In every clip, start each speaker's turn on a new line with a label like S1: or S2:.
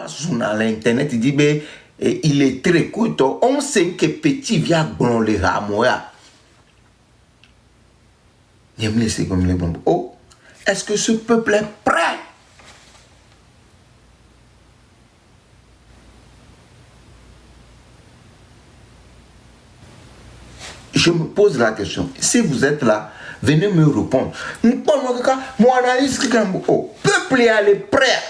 S1: Sur l'internet, il dit, mais il est très court. On sait que petit vient bon les ramoya. Il me laisse comme les bombes. Oh, est-ce que ce peuple est prêt? Je me pose la question. Si vous êtes là, venez me répondre. Mon analyse, oh, peuple est prêt.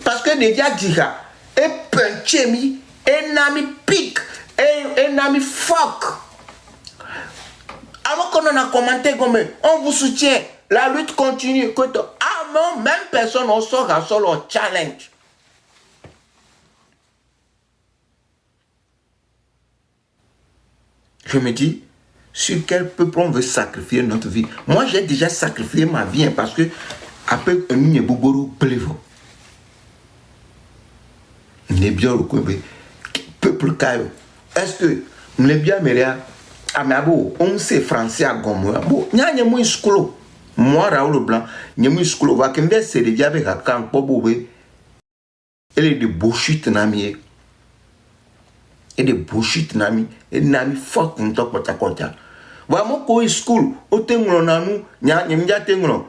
S1: Parce que déjà dit ça, et punchemi, et nami pique, et nami fuck. Alors qu'on en a commenté comme on vous soutient, la lutte continue. Ah non, même personne ne sort à solo challenge. Je me dis, sur quel peuple on veut sacrifier notre vie? Moi, j'ai déjà sacrifié ma vie parce que après un mini bouboro plevo. N'est bien le peuple caillou. Est-ce que nous les bien mais on sait français à Gomo. Bon, il y a un mot scolo. Moi, Raoul Blanc, il y a un scolo. Va que me c'est déjà avec un camp pour bouger. Elle est de bullshit nami. Et de bullshit nami. Et nami fuck on top kota kota. Va mo ko school. O tengulo nanu. Nya nyamja tengulo.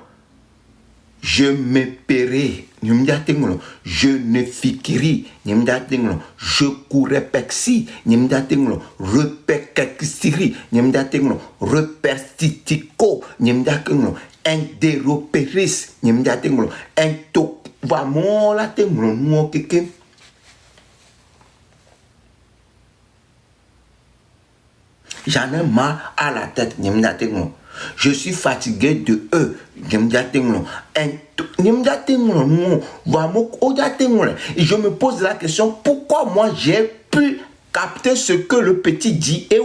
S1: Je me paierai. Je ne fikirai. Je courais pexi. Repexiri. Reperstitico. Indéropéris. Ento. Vamos la tengulo. Nous keke. J'en ai marre à la tête. Je suis fatigué de eux. Et je me pose la question, pourquoi moi j'ai pu capter ce que le petit dit? Et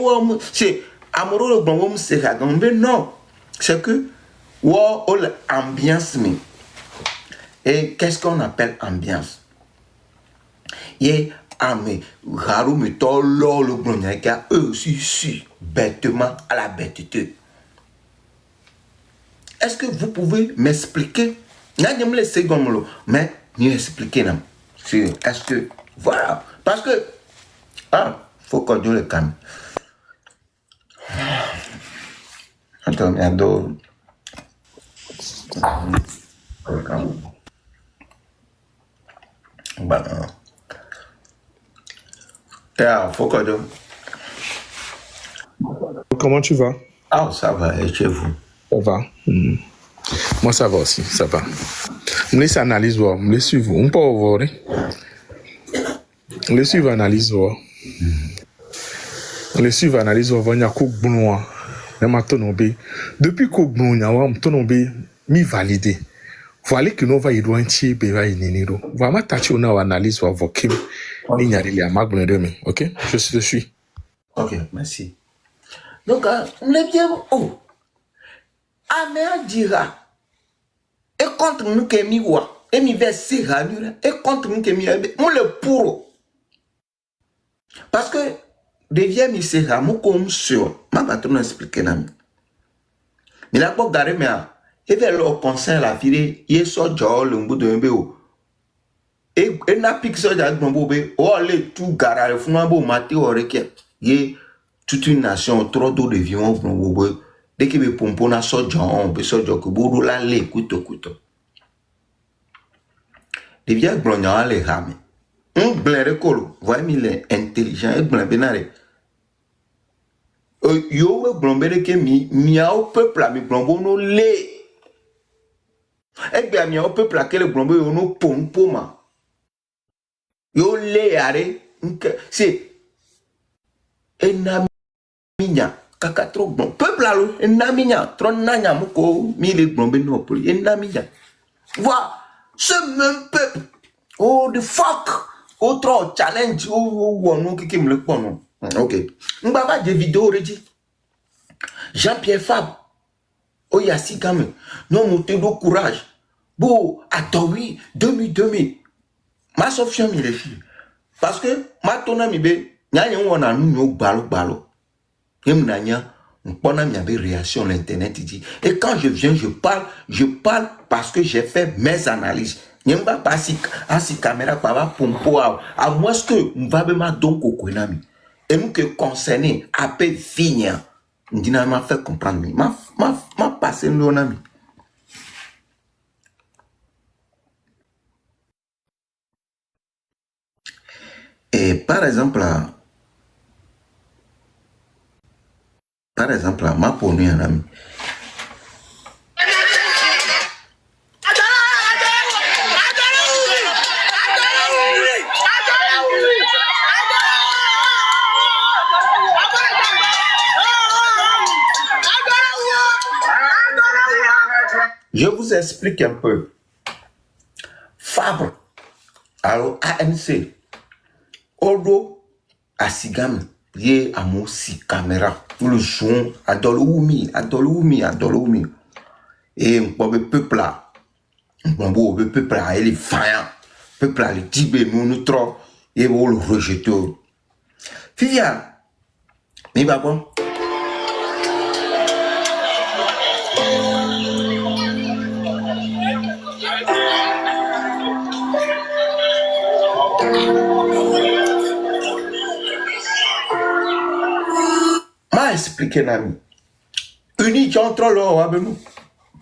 S1: c'est amoureux le non. C'est que ambiance. Et qu'est-ce qu'on appelle ambiance? Et eux aussi si bêtement à la bêteté. Est-ce que vous pouvez m'expliquer? Mais mieux expliquer. Est-ce que voilà, parce que faut qu'on dise le calme. Attends, faut qu'on dise.
S2: Comment tu vas?
S1: Ah, ça va, et chez vous?
S2: Ça va. Moi, ça va aussi, ça va. Je laisse analyse, je laisse suivre. On peut voir. Je laisse suivre analyse. Je laisse suivre analyse. Il y a beaucoup de gens. Depuis que nous avons mis validé. Voilà que nous avons eu un petit peu de vraiment tâcher une analyse ou avocat. Il y a des gens. Ok, je te suis.
S1: Ok, merci. Donc, on est bien. Oh. Améa dira. Et contre nous qui mi wa. Et mi verser ranura. Et contre nous qui mi abe. Mon le pour. Parce que, devient mi sera. Mon comme sur. Ma patron explique nam. Mais la pour garder mais. Et vers le conseil la fille. Il sort genre le bout de mbéo. Et n'a pique ça dans le bobé. Oh, les tout garage. Fuma beau maté au requête. Yé. Toute une nation. Trop d'eau de viande. Bobé. Dès que les pompons sont on peut sortir que bourreau là les couteaux. Les vieux blancs les rames. Un blanc de colo, voyez il est intelligent et blanc benare. Yo blanc benare que mi au peuple là mi blanc no lé. Et bien mi au peuple là que le blanc yo no pompoma. Yo lé aré c'est enaminya. Kaka trop bon. Peuple là, enaminya, trop nanya moko, mille blombe no poli, enaminya. Voilà, ce même peuple. Oh, the fuck. Oh, trop challenge. Oh, non, qui me le pon. Ok. M'baba des vidéos, redit. Jean-Pierre Fab. Oh, yassi quand même. Non, montez de courage. Bon, attends, oui, demi. Ma Sophia, mi les filles. Parce que, ma tona mi be, nyanya wana nou balo. On a mis réaction sur l'internet. Et quand je viens, je parle parce que j'ai fait mes analyses. Nyemba pas si caméra pas va pompo à moins que on va me donc au konami. Et nous que concerné à peu finir. Ndina m'a fait comprendre ma passé mon ami. Et par exemple ma pour nous un ami. Je vous explique un peu. Fabre, alors ANC, Odo, Asigam, Ye Amosi caméra, le son, Adoloumi. Et le peuple là, le peuple là, il est vaillant. Le peuple là, il dit, nous trop, et vous le rejetez. Fivia, mais bah bon. Expliquer l'ami. Unique entre l'eau,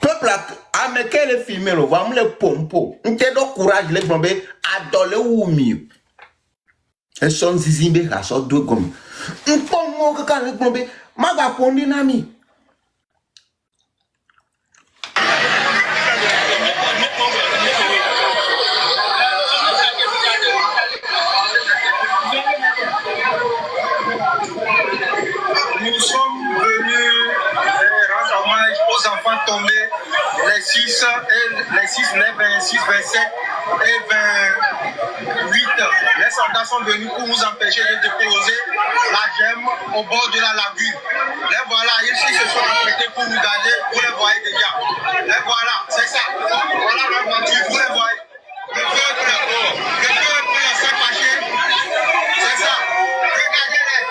S1: peuple a mais qu'elle est filmée, le va me le pompo. On te donne courage, les bombes, adole ou mieux. Elles sont zizimbe, elles sont deux comme. Un pompo que quand les bombes, ma va pondre une amie.
S3: Nous sommes venus rendre hommage aux enfants tombés, les 6, les 26, 27 et 28. Les soldats sont venus pour nous empêcher de déposer la gemme au bord de la lagune. Les voilà, ils se sont apprêtés pour nous garder, vous les voyez déjà. Les voilà, c'est ça. Voilà leur voiture, vous les voyez. Le feu pour les sacs cachés, c'est ça. Regardez-les.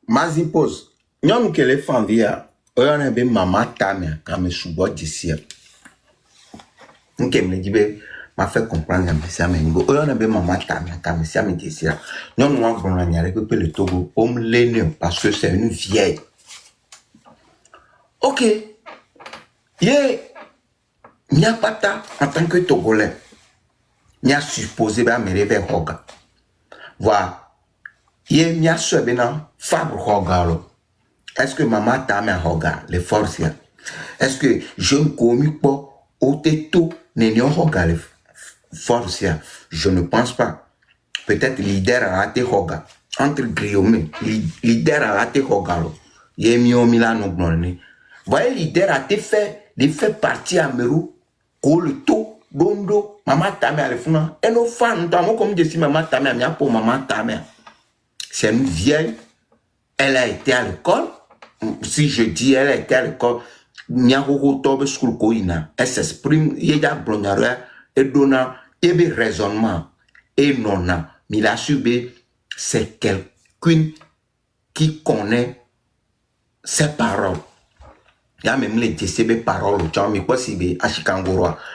S1: Mazi pose. Nyom que les femmes via, on a bien maman tamia quand me soubo d'ici. On me dit m'a fait comprendre que ça me ngo. On a bien maman tamia quand me ça me d'ici. Nyom moi bon la nyare que le Togo homme l'aîné parce que c'est une vieille. OK. N'y a pas ta en tant que Togolais. N'y a supposé ba me réveiller hoga. Voilà. N'y a ce bena fabre hogalo. Est-ce que maman t'a mis à hoga les forces? Est-ce que je ne commis pas au této n'est hoga les forces? Je ne pense pas. Peut-être leader a raté hoga. Entre guillemets, leader a raté hogalo. Yé mio milano blonné. Voyez, leader a été fait, il fait partie à Meru, le tout, dondo, maman t'a mis à l'effuna. Et nos fans, notamment comme je dis, maman t'a mis à pour maman t'a mis. C'est une vieille, elle a été à l'école. Si je dis elle a été à l'école, elle s'exprime, il y a blondière, et donna, il y a raisonnement, et non, mais il a subi, c'est quelqu'un qui connaît ses paroles. Il y a même les DCB paroles, mais quoi si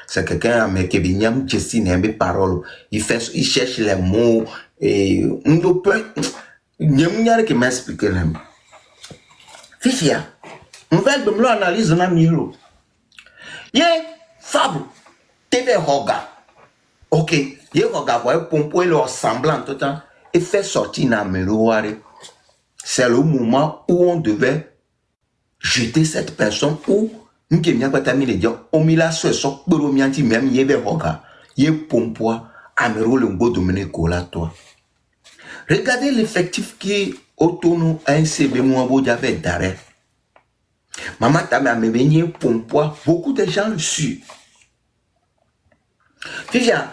S1: c'est quelqu'un qui vient de paroles, il cherche les mots, et on peut. Il y a qui m'explique là. Fifia, on va de l'analyse dans milo. Yé, Fable, TV Hoga. Ok, yé Hoga, voyez, pompo et leur semblant tout le temps, et fait sortir dans miroir. C'est le moment où on devait jeter cette personne où nous qui m'y pas terminé de dire, on m'y l'a soit sur le mianti même yé Hoga, yé pompo, amiro le go dominer cola toi. Regardez l'effectif qui autour à un CB Mouabo j'avais d'arrêt. Maman t'a mis pompois, beaucoup de gens le suivent. Fija,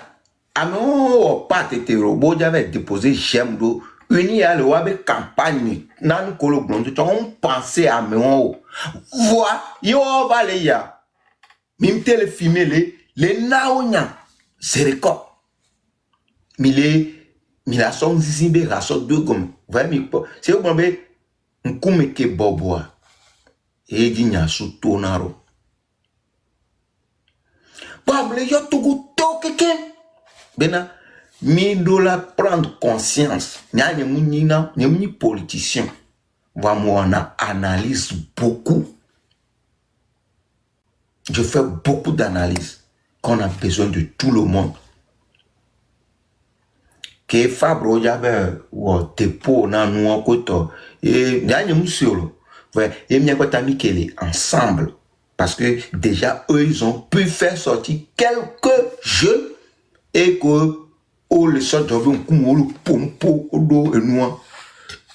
S1: à mon pas de robots j'avais déposé j'aime d'eau, uni à le campagne, nan colo blonde, on pensait à mon voix, yo va les ya. Mime tel filmé les naonya, c'est le corps. Mila son zimbe raso deux gomme. Voyez, c'est au moment où on come que boboa. Et dit n'y a sous tonaro. Pable, yo tout toque que. Bena, mi dola prendre conscience. Nya ni politicien. Vraiment, on analyse beaucoup. Je fais beaucoup d'analyses. Qu'on a besoin de tout le monde. Que Fabro j'avais ou dépôt dans nous côté et dernier monsieur ouais et bien quand ami qu'elle est ensemble parce que déjà eux ils ont pu faire sortir quelques jeunes et que oh le sort de un coup le pompo do et nous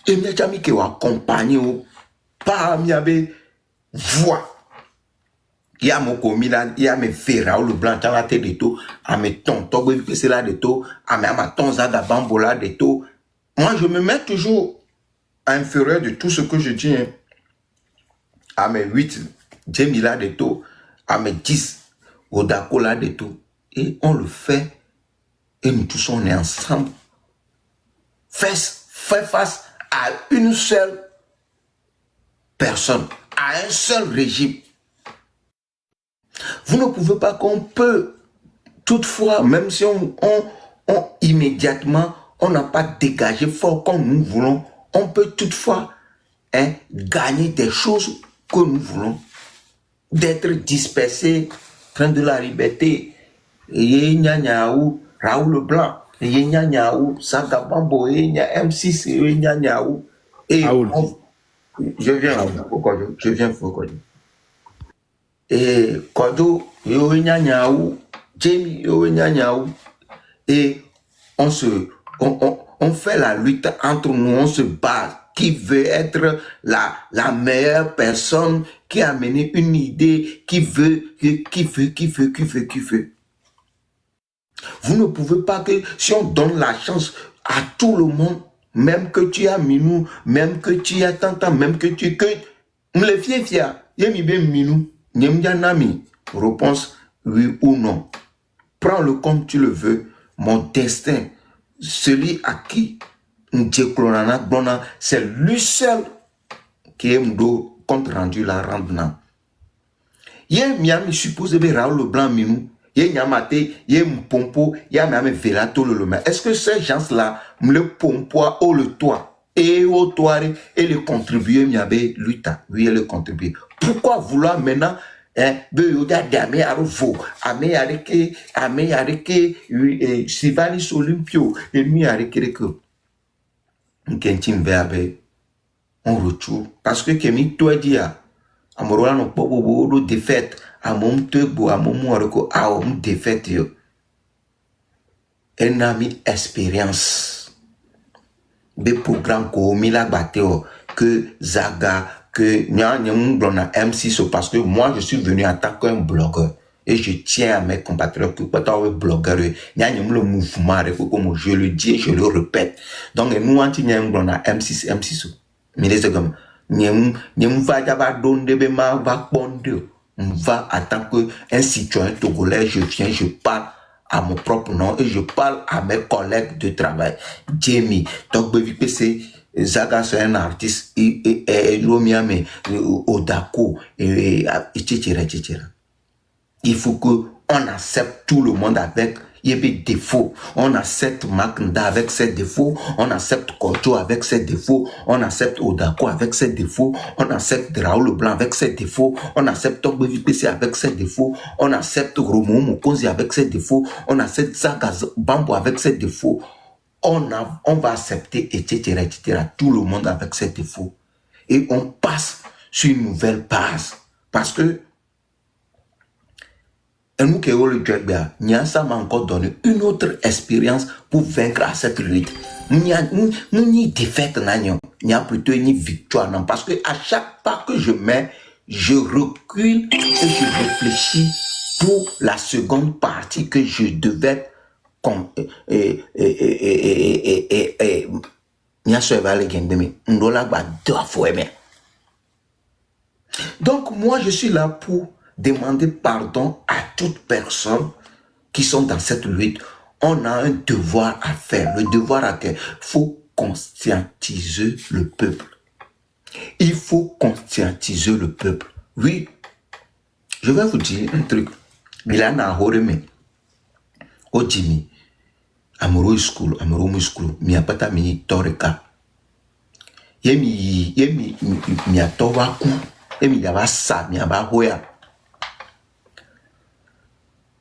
S1: et bien ami qui va accompagner par mi avait voix. Il y a mon commis là, il y a mes ferra le blanc dans la tête de tout, à mes tonton, c'est là de tout, à mes amatons à la bambola de tout. Moi, je me mets toujours inférieur de tout ce que je dis. Hein. À mes 8, Jamie là de tout, à mes 10, au Dako là de tout. Et on le fait, et nous tous on est ensemble. Fait face à une seule personne, à un seul régime. Vous ne pouvez pas qu'on peut, toutefois, même si on immédiatement, on n'a pas dégagé fort comme nous voulons, on peut toutefois gagner des choses que nous voulons, d'être dispersés, train de la liberté, et Nyanyao, Raoul Leblanc, et Nyanyao, Sagabambo, et M6, et Nyanyao, et je viens pourquoi et Kodo, yo nyanyao, Jamie, yo nyanyao, et on fait la lutte entre nous, on se bat. Qui veut être la meilleure personne, qui a mené une idée, qui veut. Vous ne pouvez pas que, si on donne la chance à tout le monde, même que tu as Minou, même que tu as Tantan, même que tu que, me le fia, yemi bien Minou. Nyemjanami, réponse oui ou non. Prends-le comme tu le veux. Mon destin, celui à qui c'est lui seul qui est mon compte rendu la rendement. Yé miami suppose be Raoul Leblanc minou. Yé nyamate, yé mpompo, yé miami velato le lema. Est-ce que ces gens-là me le pompoa au le toit et au toit et le contribuer miabe luta. Oui, le contribuer. Pourquoi vouloir maintenant Sivani Solimpio et lui arrêter que on retrouve parce que Kemi toi dit amorola no pobo défaite à mon tebo à mon moroko à mon défaite yo un ami expérience des programmes comme il a battu que Zaga que M6 parce que moi je suis venu en tant qu'un blogueur et je tiens à mes compatriotes que quand on est blogueur le mouvement comme je le dis et je le répète donc nous on tient M6 mais les gars nous va d'abord donner des mains va pondre on va en tant que un citoyen togolais je viens je parle à mon propre nom et je parle à mes collègues de travail Jamie donc c'est Zaga c'est un artiste et Romiame Odako etc. Il faut que on accepte tout le monde avec Il y a des défauts. On accepte Maknda avec ses défauts. On accepte Kojo avec ses défauts. On accepte Odako avec ses défauts. On accepte Raoul Blanc avec ses défauts. On accepte Togbe VPC avec ses défauts. On accepte Romo Mokonzi avec ses défauts. On accepte Zagaz Bambo avec ses défauts. On va accepter, etc., etc. Tout le monde avec ses défauts. Et on passe sur une nouvelle base. Parce que nous qui avons le Djebia, ça m'a encore donné une autre expérience pour vaincre à cette lutte. Nous n'y défaite, il y a plutôt une victoire. Non, parce que à chaque pas que je mets, je recule et je réfléchis pour la seconde partie que je devais donc moi je suis là pour demander pardon à toute personne qui sont dans cette lutte. On a un devoir à faire. Le devoir à faire, il faut conscientiser le peuple. Il faut conscientiser le peuple. Oui, je vais vous dire un truc. Milana Horeme, Ojimi, Amoro School, Miapata Mini Toreka. Yemi Miatowaku, Yemi Yavasa, Miabahoya.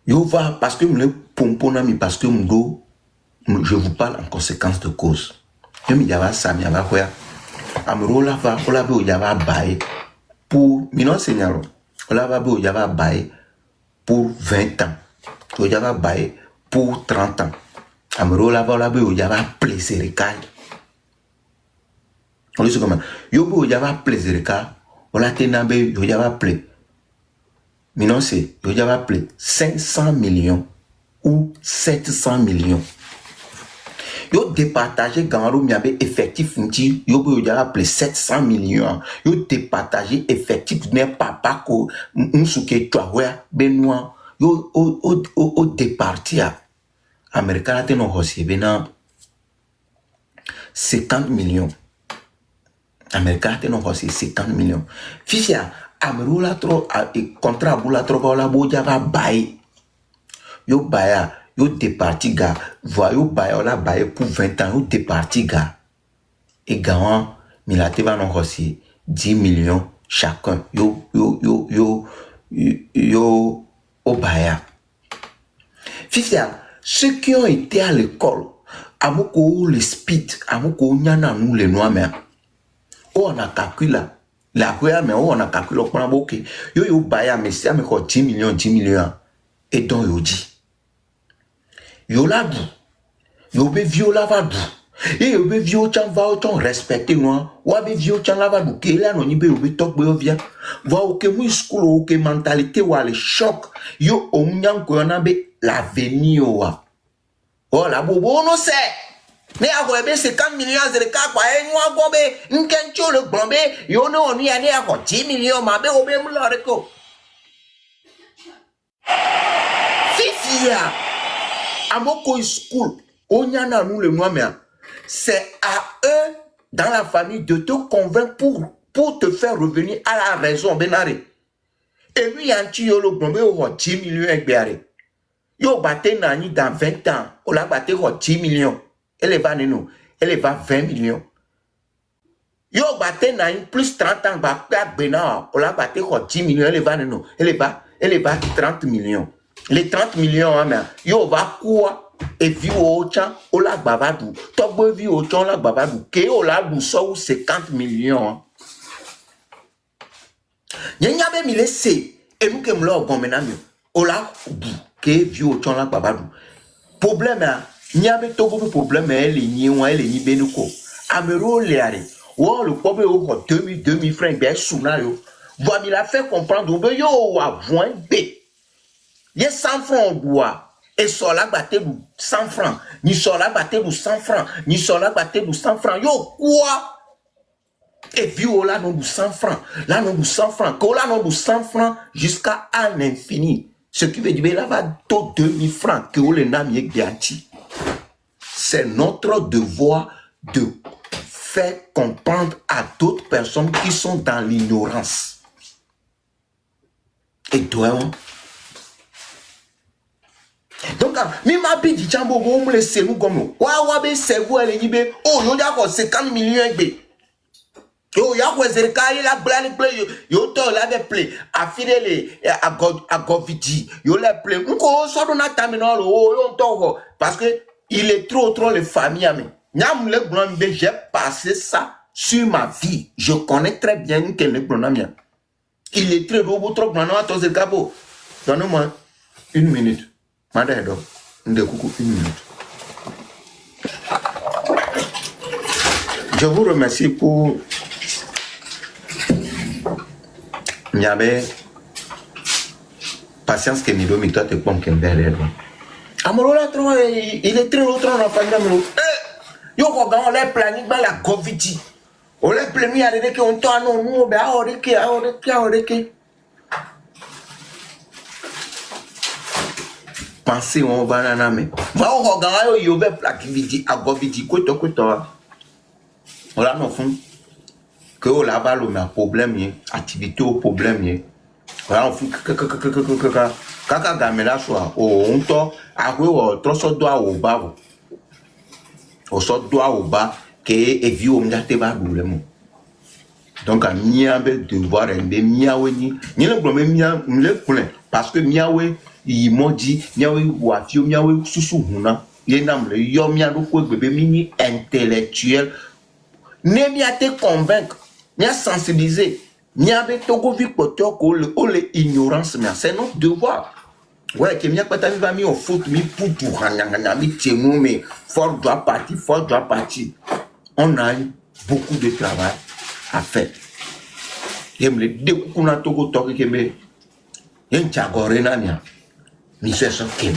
S1: Yo va parce que me pomponami parce que je vous parle en conséquence de cause. Yemi Yavasa, Miabahoya. Amoro lava, Olabo Yava Baye pour Minon Seigneur. Olabo Yava Baye pour 20 ans. Yava Baye pour 30 ans. Amoro lava, Olabo Yava plaisir. On dit comment? Yobo Yava plaisir. Ola tenabe yo Yava play. Minon c'est yo Yava play 500 millions ou 700 millions. Yo départagé Ganro miabe effectif nti yobo yo Yava play 700 millions. Yo départagé effectif n'est pas ko nsuke twawe Benoît. Yo o départia America te no hosi bena 50 millions. Américain non aussi 50 millions. Fisia Amerula trop contrat boula trop la boja va bailler. Yo baya yo départi ga voyou baya la baye pour 20 ans yo départi ga. Et gawan milate va non aussi 10 millions chacun. Yo au baya. Fisia ceux qui ont été à l'école amoko le speed amoko nyana nous les noirs mais on a calculé la quoi mais on a calculé pour ok yo baya mais ça me coûte 10 millions et donc yo dit yo la bou yo be viola va bou et yo be vio chan va autant respecter moi ou be vio chan la va bou que là non ni be yo be tok be via va ok mu school ok mentalité ou le choc yo o mnyang ko na be l'avenir wa oh la bobo no c'est mais à quoi 50 millions de cas quoi et moi gombe nkencho le gombe yo no ni ani à 10 millions ma be obe mu la reko fifia amoko school onyana nous le moi mais c'est à eux dans la famille de te convaincre pour te faire revenir à la raison benare et lui anti yo le gombe o 10 millions egbeare yo batte nani dans 20 ans o la batte 10 millions. Elle va nous, elle va 20 millions. Yo batte na plus 30 ans ba bena, on la batte 10 millions, elle va nous, elle va 30 millions. Les 30 millions mais yo va quoi et vie au chan, on la babadou. Tobo vie au chan la babadou, ke o la bou so 50 millions. Nyanya be mi laisse et nous que m'lo gomenami. O la bou ke vie au chan la babadou. Problème il y a des problèmes, elle est ni benuko. Amero leare. Ou le problème au 2000 francs, bien sounayo. Voilà, il a fait comprendre, yo, wa voin B. Il y a 100 francs au bois. Et sur la batte 100 francs. Ni sur la batte 100 francs. Ni sur la batte 100 francs. Yo, quoi? Et puis, là, non, 100 francs. Là, non, 100 francs. Là, non, 100 francs jusqu'à l'infini. Ce qui veut dire, là, va 2000 francs que vous les n'avez garanti. C'est notre devoir de faire comprendre à d'autres personnes qui sont dans l'ignorance. Et toi, donc, mi ma bi di chambo bo mu le se nu gomo wa be servo ele yibe oh yo ya ko 50 millions egbe yo ya ko zerika yi la blali play yo to la be play afide le a govidi yo la play nko so do na terminal oh yo to ho parce que il est trop le famille ami nyam le gbon be j'ai passé ça sur ma vie je connais très bien que le gbon ami il est très trop gbon na to zerika bo donne-moi 1 minute madame de coucou 1 minute. Je vous remercie pour Niabe patience que Nido Mito te pompe derrière. Amorola trop il est très longtemps dans la famille. Yo ko gan le planning ba la covid. On le planning à que on tourne nous be a oreke. Pensez on va nana me. Va on regarde yo be plakividi a govidi koto. Voilà non fond que on la va le problème y activité au problème y. Voilà on fond kaka gamela soa on to a ko trop so do a o ba. O so do a o ba que evi o mdate ba problème. Donc a miabe devoir embe miaweni ni le problème mia le plein parce que miawe il m'a dit miawe wafio miawe susu huna yenam le yo mia do ko bebe mini intellectuel ne mia te convaincre mia sensibiliser mia be togo vi poto ko le ignorance mia c'est notre devoir ouais que mia pata va mi au foot mi putu hanyanga mi tenu mais fort doit partir on a beaucoup de travail à faire yem le dekuna togo toki kembe yen chagore na mia mi se so kem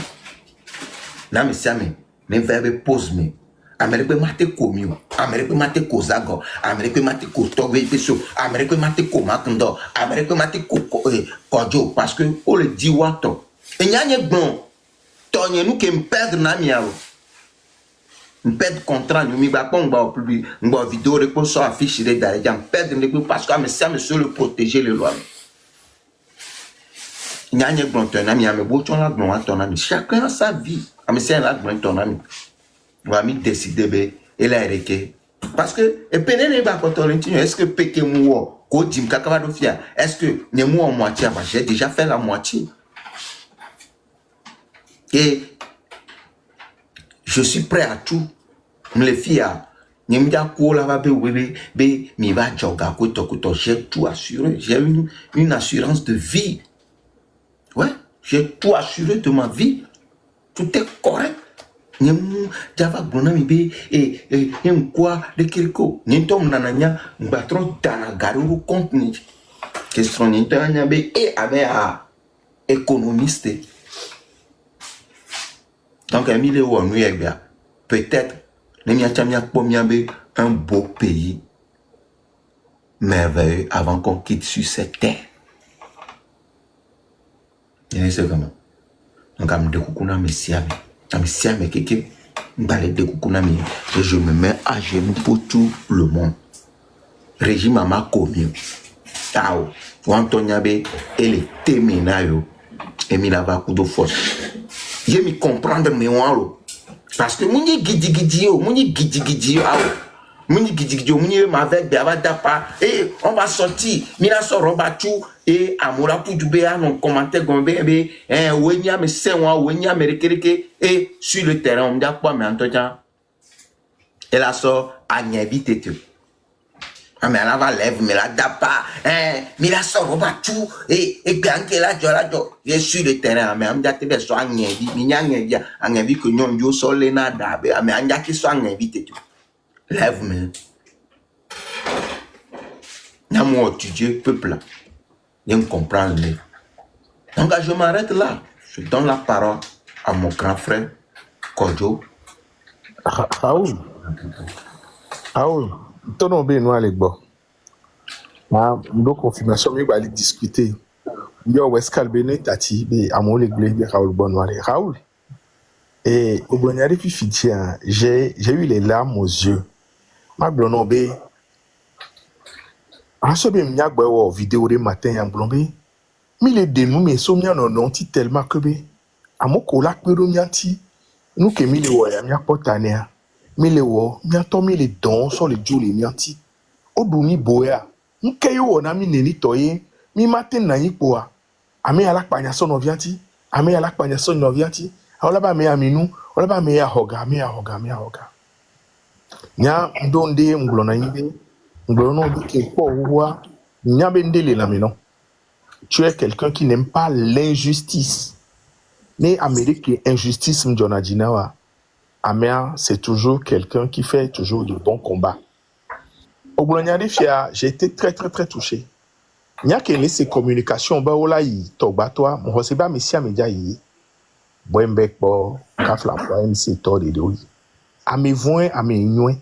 S1: na mi siame me verbe pose me Amérique mate komio Amérique mate kozago Amérique mate ko tobe peso Amérique mate ko makndo Amérique mate ko kojo parce que on le dit wato e nyanye gbon tonye nou ke perdre na miawo perdre contrat nous mi ba pon ba public ngbo vidéo le ko so affiche de dare jam perdre le parce que me siame sur le protéger les lois nyanye gbon ton ami ame bo ton la gbon ton ami chacun a sa vie ame c'est la gbon ton ami va mi décider be et la reke parce que et penene ba continue est-ce que peke muo ko dim kakaba do fia est-ce que ne moi moitié bah j'ai déjà fait la moitié et je suis prêt à tout me le fia ni mja ko la va be mi va joga ko to j'ai tout assuré j'ai une assurance de vie. Ouais, j'ai tout assuré de ma vie. Tout est correct. Nyemu java bonami be et quoi de kirko. Nintom nananya mbatro dana garu contenu. Question nintanya be et avec a économiste. Donc Emile ou bien peut-être nemia chamia pomia be un beau pays merveilleux avant qu'on quitte sur cette terre. Et c'est comment donc am de kukuna messiame keke m'balé de kukuna mi et je me mets à genoux pour tout le monde régime m'a commis tao Antonia be et les téminayo et mi la va coup de force je me comprendre mais on parce que muni gidi muni m'avec biavada pas et on va sortir mina so robatu et amora pour du béa non commentaire gombe be wenya me senwa wenya merekereke et sur le terrain on dit quoi mais en tout temps elle a so agnebi tete mais elle va lève mais la dapa mina so robatu et ganke la jo et sur le terrain mais on dit te be so agnebi agnebi que nyon yo so le na dabe mais anja ki so agnebi tete lève-moi. N'a moi étudié peuple. Je comprends. Donc je m'arrête là. Je donne la parole à mon grand frère Kodjo.
S2: Raoul, ton nom est noir les bords. Nos confirmations, mais on va aller discuter. Yo Wescal Bene Tati, mais à mon église de Raoul Bonnoir. Raoul, et au Bonnoir puis Fitien, j'ai eu les larmes aux yeux. Ma blonde, en ce même vidéo de matin en blonde, mais les dénouements sont bien non tellement que amoko la kpero mianti nu ke mi le wo ya mia potanea mi le wo mia to mi le don so le jo le mianti o du mi boya nke yo na mi neni toye mi matin na yipoa ame ala kpanya so no vianti ame ala kpanya so no vianti awla ba me aminu wala ba me ya hoga nya ndonde nglo na yibe nglo no bi ke po wa nya be ndele la mino tu es quelqu'un qui n'aime pas l'injustice. Mais Amérique, injustice, Mjonadinawa. Amea, c'est toujours quelqu'un qui fait toujours de bons combats. Au Bologna Fia, j'ai été très, très, très touché. Il y a qu'une laisse communication, bah, ola yi, toba toi, mon receba, messia, média yi. Boembek, bo, kafla, MC, to, de doi. Ame voin, ame ignoin.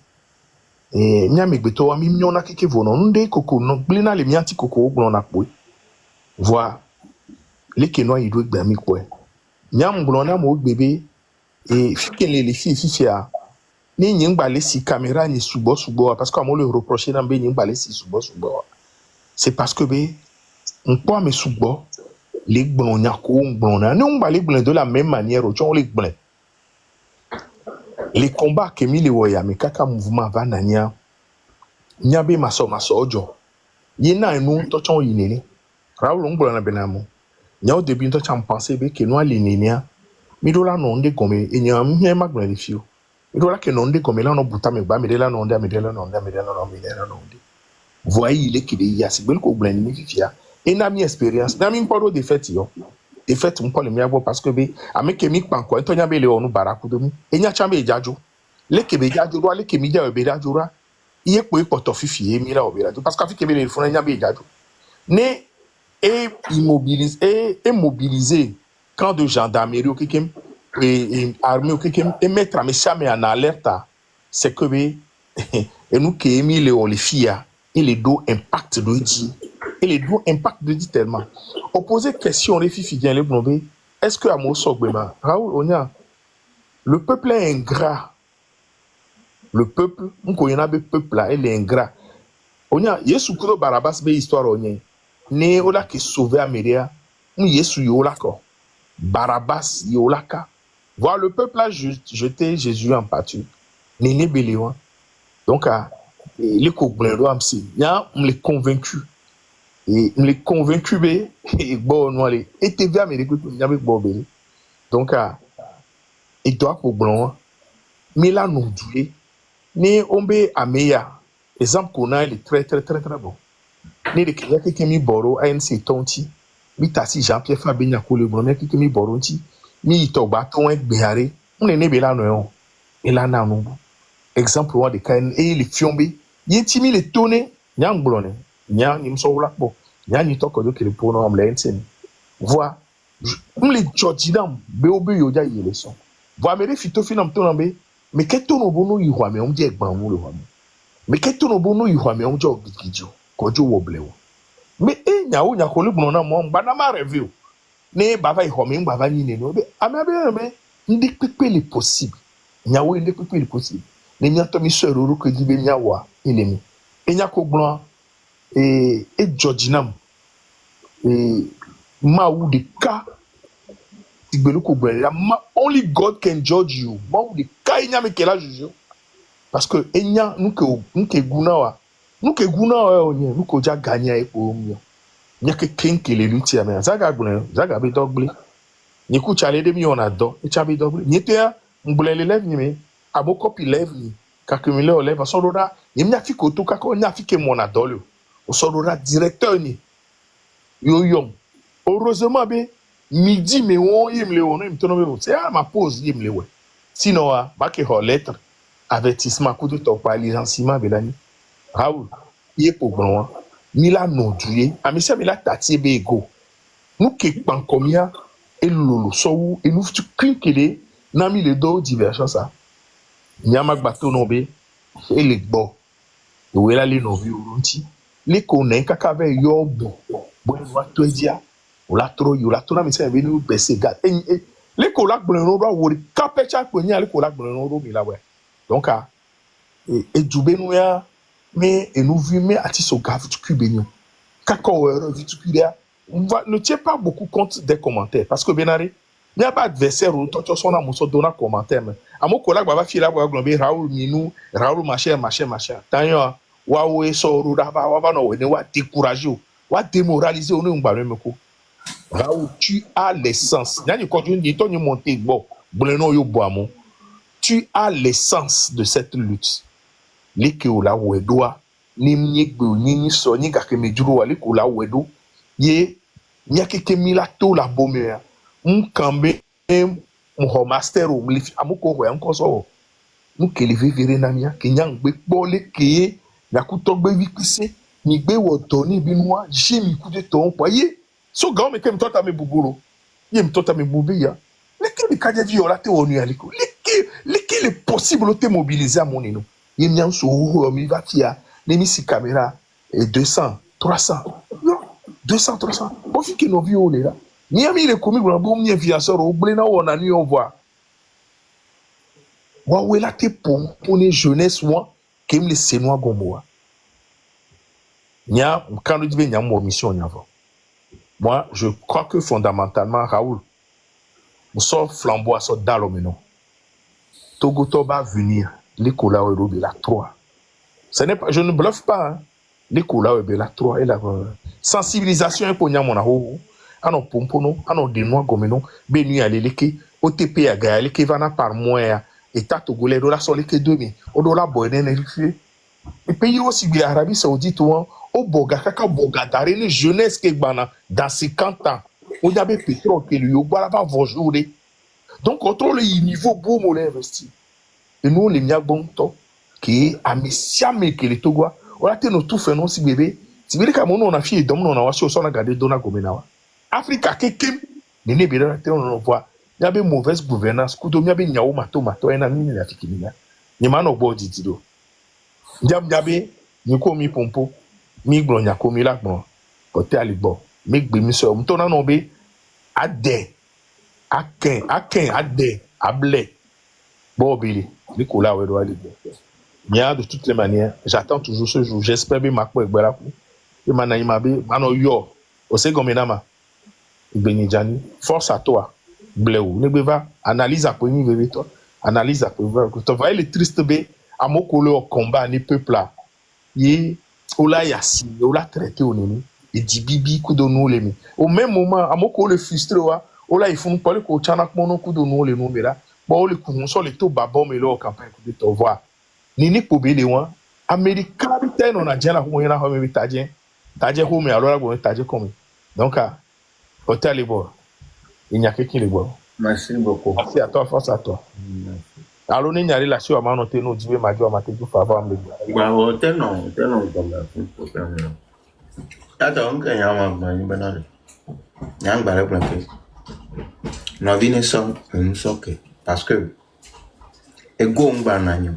S2: Et, nya me gbeto, ame miona keke vono, nde koko, non, blina le mianti koko, blona kwe. Voir les Kenois ils doivent bien quoi nyam blona mo bébé et fikele les filles fifia ni nyingba les si caméra ni subo parce qu'on le reprocher dans be nyingba les si subo c'est parce que be on peut me subo les blona ko blona non ba les blona de la même manière on les blona les combats que mi le woya me kaka mouvement va nanya nyabe maso ojo yena enu to chon yinene Raoul Ngbola na benamo. Nya au début, toi, tu as pensé que nous allons l'énénia. Mais là, non, on est comme il y a un mien magna les filles. Mais là, que non, on est comme là, on bouta me bas, mais là, non, voyez, il est qu'il y a si belle qu'on blende ni fifia. Et n'a mi expérience, n'a mi pas de fait yo. De fait, on parle mieux parce que be, avec Kemik Panko, et Tonya Bele on nous barakudomi. Et nya chambe jajo. Les Kébéja du roi, les Kémidia obéra du roi. Il est pour porter fifi, mila obéra. Parce qu'à Kébé, il faut nya jajo. Ne et mobiliser camp de gendarmerie et armée et mettre à mes chambres en alerte, c'est que et nous qui aimons les filles et les dos impact de dit et les dos impact de dit tellement opposer question les filles viennent les blondes est-ce que à Mosogbema Raoul Onya le peuple est ingrat le peuple on connaît le peuple là il est ingrat Onya Yesu Kuro Barabas be histoire Onya ne ola qui sauver Amélia, nous Yesu yolako, Barabbas yolaka. Voir le peuple a jeté Jésus en pâture. Néné Béléon. Donc, les coblins amsi, ya on les convaincu. Et on les convaincu et bon on les et TV Amérique y avait bon belé. Donc, il doit coblin. Mais là non doué. Ne ombe Améya. Exemple qu'on a il est très très très très bon. Ni de kia keke mi boro ANC tonti mi tasi Jean-Pierre Fabien Yakole bon mi keke mi boro nti mi itoba ton gbehare on ne bela no yo e la na no exemple one de kan e le fiombe yenti mi le toné nyang blone nya ni mso wla bo nya ni toko do kele pono am le enten vois on le jodinam be obe yo ja yele son vois me fito finam to nambe me keto no bono yihwa me on je egban mu le wa me keto no bono yihwa me on je ogigijo kojo woblewo me nyawo nyakole gbona mo ngba ma review ne baba ihome ngba ba nyine no be amabe me ndi pepe le possible nyawo ndi pepe le possible ne nyato mi sororo ko dibe nyawa ilemi enyako gbona judginam ma ou de ka tigbelu ko gbona only God can judge you ma ou de ka enyame kela juge parce que enya nuke gunawa nuke gunawa onye nuko ja ganya epo myo nyake kenkele luti ame zaga gbona zaga be dogle niku chale de mi on ado e chabe dogle nyetea ngbule le lève ni me aboko pi lève ni kakemile o lève sorora yemnya fi koto kako nya fi ke mon adole o sorora directeur ni yoyom heureusement be midi me won yemle won im tono be c'est ma pause yemle we sinon ba ke ho lettre avertissement coup de top pa licenciement belani Raoul yé pour bon mila non dué amisa mila tati be ego nous ke pankomia et lolo so et nous tu cliquer na mi le do diversion ça nyama gbato no be et le gbo we la le no vi urunti le ko na kaka ve yo bo wa to dia o la tro na mi se be nu bese gat le ko la gbo no ro wo kapecha ko nya le ko la gbo no ro mi la we donc et djube nou ya mais et nous vu mais atiso gave tu cubenio kako vu tu curia ne tiens pas beaucoup compte des commentaires parce que benare Il n'y a pas d'adversaire ou toi, tu as un donner commentaire. À mon collègue, va filer la globée, Raoul Minou, Raoul machin. D'ailleurs, Waoué sort, va décourager, va démoraliser, on est un barème. Raoul, tu as l'essence. Tu as l'essence de cette lutte. Les Keola Wedoa, ni Mniegbo, ni So, ni Gakemedjuro, les Kola Wedo, ye, Nyakeke Milato la Bomea, Mkambe, Master, Amoko, encore so. Mukelevé Verenamia, Kenyang Bekbole, Keye, Yakutogbe Vikise, Nigbe Wotoni Binois, Jimmy Coup de ton, voyez. So grand, mais comme toi, t'as mes boubouros. Yem toi, t'as mes boubia. Lesquels les cadets violatés au nualiko? Lesquels est possible de te mobiliser à mon ino? Yem yang sou, mi va tia, nemi si caméra, et 200, 300. Non, 200, 300. Bon, fi que nos violés là. Ni ami les commis, bon, ni fianceur, ou blena ou on a nu, on voit. Waoué là, t'es pour les jeunesse, moi, qui aime les Sénois Gomboa. Nya, quand nous disons, nya, mon mission, nya, moi, je crois que fondamentalement, Raoul, nous sommes flambois, nous sommes dans l'homme. Togoto va venir, l'école de la 3. Je ne bluffe pas, hein. L'école de la 3 et la sensibilisation pour nous, ano pompono, ano denoi gomeno, benu aleleke, OTP à gaëleke vana par mois, et tatogolais, dola soleke 2000, au dollar boyden et les pays aussi bien Arabie Saoudite, au boga, kaka boga, d'arrêt les jeunesse qui dans 50 ans, on y avait pétrole qui lui, au bois là-bas, vos jours. Donc, contrôle le niveau boum, on l'investit. Et nous, les miens bon temps, qui est à Messiame, qui est le Togois, on a été nos tout fait, non, si bébé, si bébé, comme on a fait, et on a aussi, on a gardé Dona Gomenawa. Afrique, quelqu'un, n'est pas là, on voit, il y avait mauvaise gouvernance, il y avait Niao Mato, et un ami, il y a fait qu'il y a. Il y a un bon didido. Il y avait, il y a mis pompo, mi blon, il y a commis là, bon, côté à l'ibon, mi bémisseur, on a nommé, Adé. Aken, Adé, Ablé. Bon, Billy, Nicolas, ouais, doit aller. Bien, de toutes les manières, j'attends toujours ce jour. J'espère bien ma couille, voilà. Et maintenant, il m'a dit, Mano yo, aussi comme Menama, Benidjani, force à toi, Bléou. Ne va, analyse à premier, bébé, toi. Analyse à premier. Tu vois, les tristes bé, à mon collègue au combat, les peuples là. Il Ola Yassi, Ola traité au nez, et dit Bibi, coup de nous, les au même moment, à mon collègue frustré, Ola, il faut parler qu'au Tchanak, mon coup de nous, les noms, là. Bon, les coups, on sort les taux babons, mais là, au campagne, de te voir. Nini Pobe, les oins, Américains, on a déjà la roue, on a remis Tadien, Tadien, mais alors, on a Tadien comme. Donc, hôtel les bois. Il n'y a que qui les bois.
S1: Merci beaucoup.
S2: Merci à toi, force à toi. Alors, il y a des relations à manoter, nous, Dieu, ma joie, ma tête, faveur, me
S1: Bah, hôtel non, comme la problème. Attends, quand il y a un banal. Il y a un barré pour la fête. Nous venons sans, nous sommes que. Parce que, et go, on va n'agno.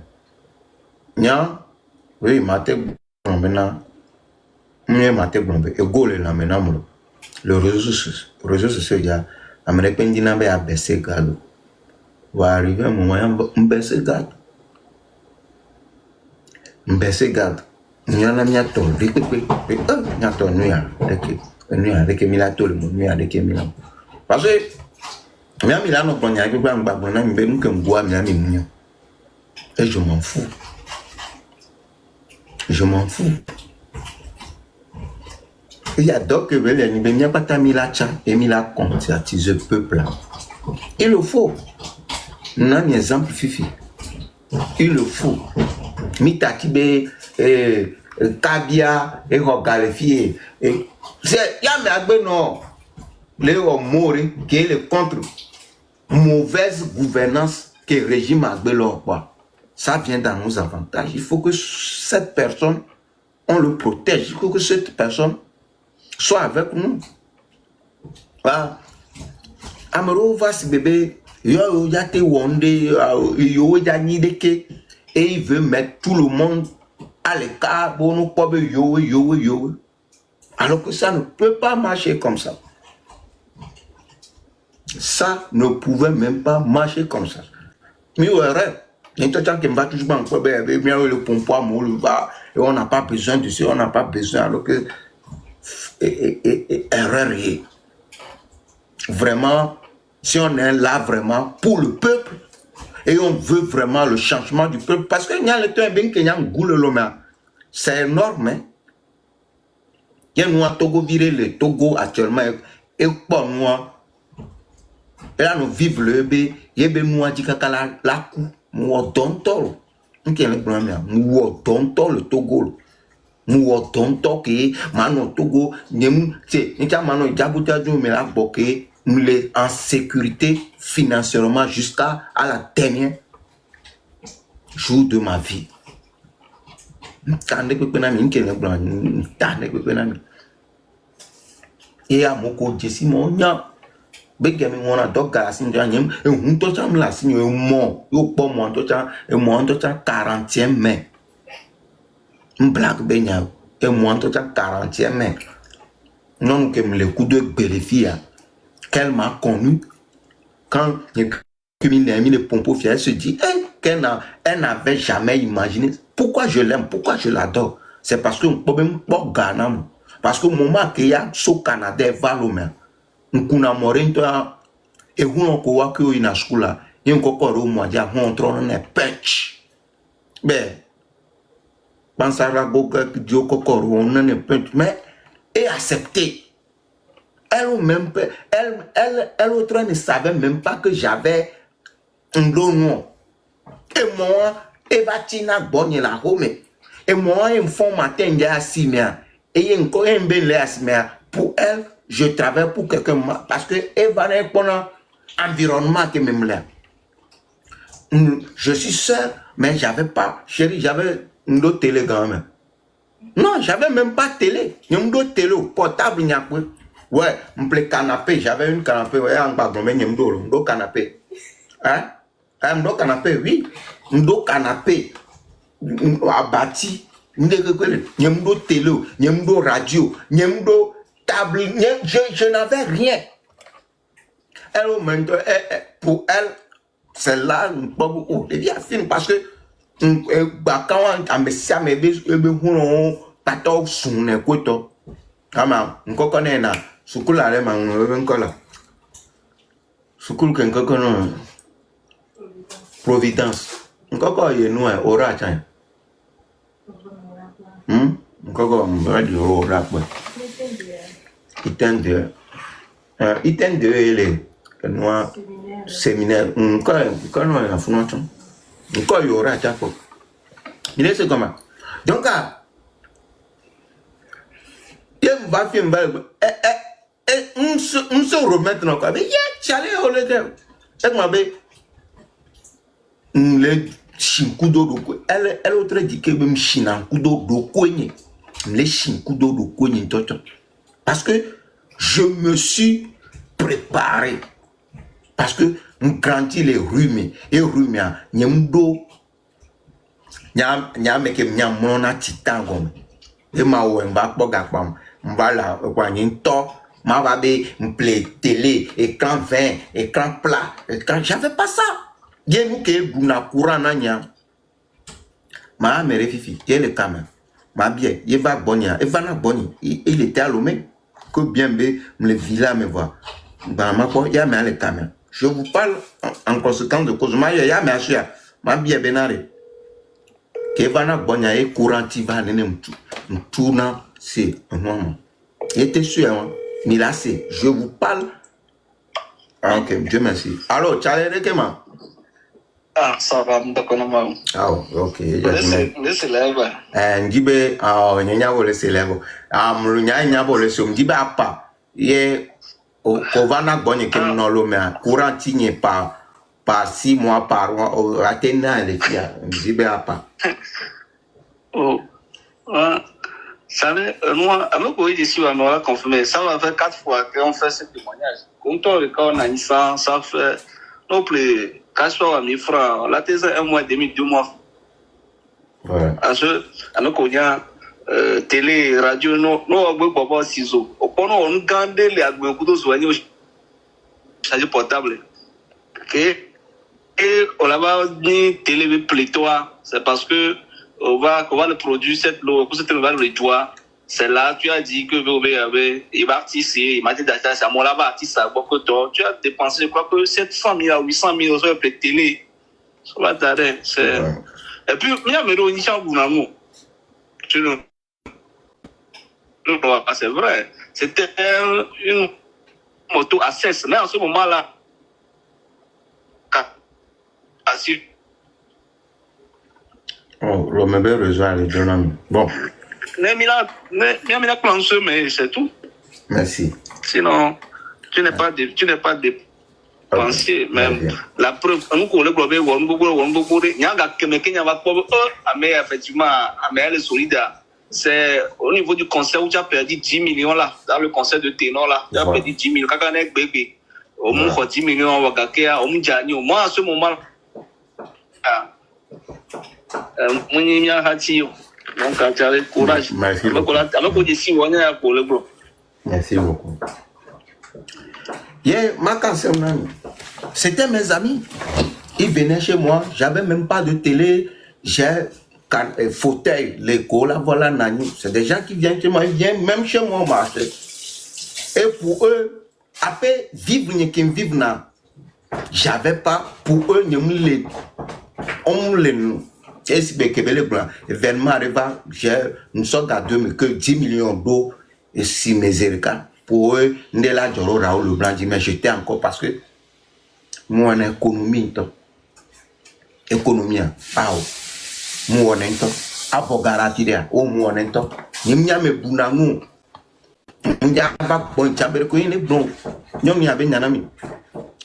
S1: Nya, oui, ma tête, maintenant, ma tête, et go, le maintenant, le réseau social, il y a un répondant à baisser gado. Va arriver un moment, on baisse gado. Mbese gado nyana nyato dikwe nyato nuya deke milato le nuya deke milam parce que mia milano pour nya gba ngba na mbe nuke ngwa mia mi munya et je m'en fous il y a donc que veut ni mia pata milacha et mila conscientiser peuple là il le faut non un exemple fifi il le faut Mitakibe, Kabia, et Rogalefie. C'est Yame Agbeno, Léo Mori, qui est le contre mauvaise gouvernance que le régime Agbelo. Ça vient dans nos avantages. Il faut que cette personne, on le protège. Il faut que cette personne soit avec nous. Voilà. Amaro va se bébé, yo yate wonde, yo yani deke. Et il veut mettre tout le monde à l'écart pour nous pas yo. Alors que ça ne peut pas marcher comme ça. Ça ne pouvait même pas marcher comme ça. Mais ouais, il y a des qui me va toujours encore, le pompoir, et on n'a pas besoin de ça, on n'a pas besoin, alors que erreur. Vraiment, Si on est là vraiment pour le peuple, et on veut vraiment le changement du peuple, parce que c'est énorme. Hein? Il y a nous à Togo viré le Togo actuellement, et pour nous, et là nous vivons le bé, il y a nous à dire que la coup, nous à Dontol, nous qui est le problème, nous à Dontol le Togo. Nous à Dontol qui mano Togo, nous c'est, nous avons mano Djabouta mais la boquée, nous les en sécurité financièrement jusqu'à la dernière jour de ma vie. Et à mon côté, si mon nya, begami mon a dog gasin janim, et un tocham la signe au mont, au pont mon tocha, et mon tocha 40e mai. Un black benya, et mon tocha 40e mai. Non que me le coup de Bélifia, qu'elle m'a connu quand les pompes fiers se dit, elle n'avait jamais imaginé. Pourquoi je l'aime, pourquoi je l'adore? C'est parce que problème pas Ghana. Parce que mon moment qu'il y a au Canada, Valomé, on a moré et on a quoi que une ascoula, et on a au mois de on trône un patch. Ben, pense à la boca qui dit au cocor, on a un patch, mais et accepté. Elle autre ne savait même pas que j'avais un nom. Et moi, Evatina bonne la home. Et moi, un fond matin, il y a 6 mois. Et il y a un bel pour elle, je travaille pour quelqu'un. Parce que elle va répondre à l'environnement qui me là. Je suis seul, mais j'avais pas, chérie, j'avais une autre télé quand même. Non, j'avais même pas de télé. Il y a une autre télé portable, il y a quoi. Ouais, un canapé, j'avais une canapé, ouais, en bas, il y a un canapé. Hein? Un canapé, oui. Un canapé. Abattu. Il y a une télé, il y a une radio, il y a une table. Je n'avais rien. Elle, pour elle, c'est là, pas beaucoup. Il y a film parce que quand on me dit, mais on pas tout sonné quoi toi. Ama, on connaît na. Sukul ale mang nkola. Sukul ken kono Providence. Nkoko ye no ora chan. Nkoko mbadi ora kwa. Itende ele no séminaire. Nkoko no na funocho. Nkoko yo ora cha ko. Il est comment? Donc il va faire on se remettre dans quoi. Mais il y a chalé au lieu. C'est moi bé. Le chinkudo do ko. Elle autre dit que même chinankudo do koñe. Le chinkudo do koñe toto. Parce que je me suis préparé. Parce que on grandit les rumes et rumes nyamdo nyam ke nyam mona titangom. Et ma ouemba bogapam. M'vala quoi to. Ma babé, m'play télé, écran 20, écran plat, écran. J'avais pas ça. Y'a nous qui buna courant nanya. Ma mère fifi, y'a le caméra. Ma bien, y'a va bonia, et va na boni. Il était à l'omé. Que bien bé, me le villa me voit. Dans ma quoi, y'a me le caméra. Je vous parle en conséquence de cause. Ma y'a me achia. Ma bien benare. Que va na bonia et courant qui va n'en m'tourna, c'est un moment. Il était sûr, hein. Mais là, c'est, je vous parle. Ah, ok, Dieu merci. Alors, tu as l'air de comment?
S4: Ah, ça va, d'accord.
S1: Ah, ok.
S4: Laissez là-bas.
S1: Ndibe, il y a un célèbre. Il y a un célèbre. Ndibe, apa. Il Kovana bonne qui nous l'ont mis. Courant tigné par 6 mois par mois. Athéna, les filles. Ndibe, apa.
S4: Oh. Ça, moi, avec vous, ici, on aura confirmé. Ça va faire 4 fois qu'on fait ce témoignage. Quand on a 100, ça fait non plus 4 fois 1000 francs. La thèse, 1 mois et demi, 2 mois.
S1: Ouais.
S4: Parce que, on a télé, radio, nous, on a un ciseau. On garde les agriculteurs soignés au chargé portable. Et on a dit télé pléthore. C'est parce que on va le produire, cette loi, pour cette loi, le doigt, c'est là, tu as dit que il va artiser, il m'a dit d'acheter ça, moi là-bas, artiste, ça, beaucoup de temps. Tu as dépensé quoi que 700 000 à 800 000 euros pour télé. Ça va t'arrêter. Et puis, il y a mes initiales pour l'amour. Tu ne. C'est vrai. C'était une moto à 16. Mais en ce moment-là,
S1: oh, l'homme est besoin de donner. Bon.
S4: Mais c'est tout.
S1: Merci.
S4: Sinon, tu n'es pas dépensier. Même la preuve, nous collègues, effectivement, elle est solide. C'est au niveau du concert où tu as perdu 10 millions là, dans le concert de ténor là, tu as perdu 10 millions. Quand on est bébé, au moins 10 millions, au moins à ce moment là. Donc, tu as le courage.
S1: Merci beaucoup. Merci beaucoup. C'était mes amis. Ils venaient chez moi. J'avais même pas de télé. J'ai fauteuil, l'écho, là, voilà, Nani. C'est des gens qui viennent chez moi. Ils viennent même chez moi marcher. Et pour eux, après vivre, j'avais pas, pour eux, on les événement arriva, j'ai une sorte à 10 millions d'euros et si mes éricats. Pour eux, Ndela Djoro Raoul le Blanc dit, mais j'étais encore parce que moi, en économie, moi, en abogarati, moi, en étant, Nimia me Bunamou,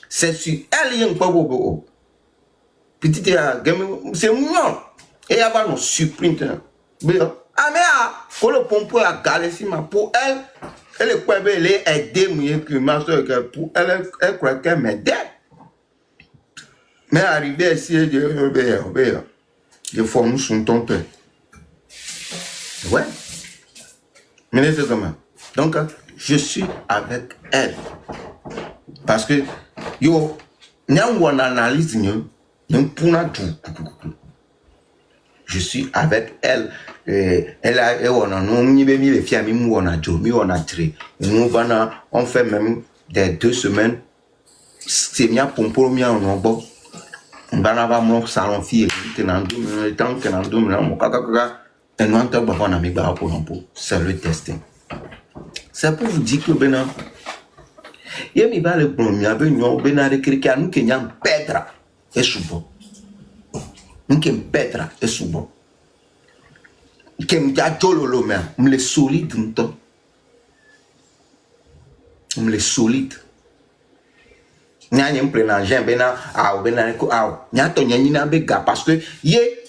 S1: c'est sur elle, il y a un peu. Petit, c'est moi. Et elle va nous supprimer. Ah, mais pour le pompe à Galissima, pour elle, elle est quoi, elle est aidée, ma soeur, pour elle, elle croit qu'elle m'aide. Mais arrivé ici, je forme son ton père. Ouais. Mais c'est comment. Donc, je suis avec elle. Parce que, yo, n'y a une analyse, je suis avec elle. Elle a les filles, on fait même des 2 semaines. C'est bien pour mia on bon. On va avoir mon salon fille c'est le testing. C'est pour vous dire que maintenant, il y a le bon, il y a quelqu'un qui a Petra et souvent. Qui Petra et souvent. Qui me jololo mais me les solide me les solide. Nya plena gen bena bena ko nya to nya bega parce que yé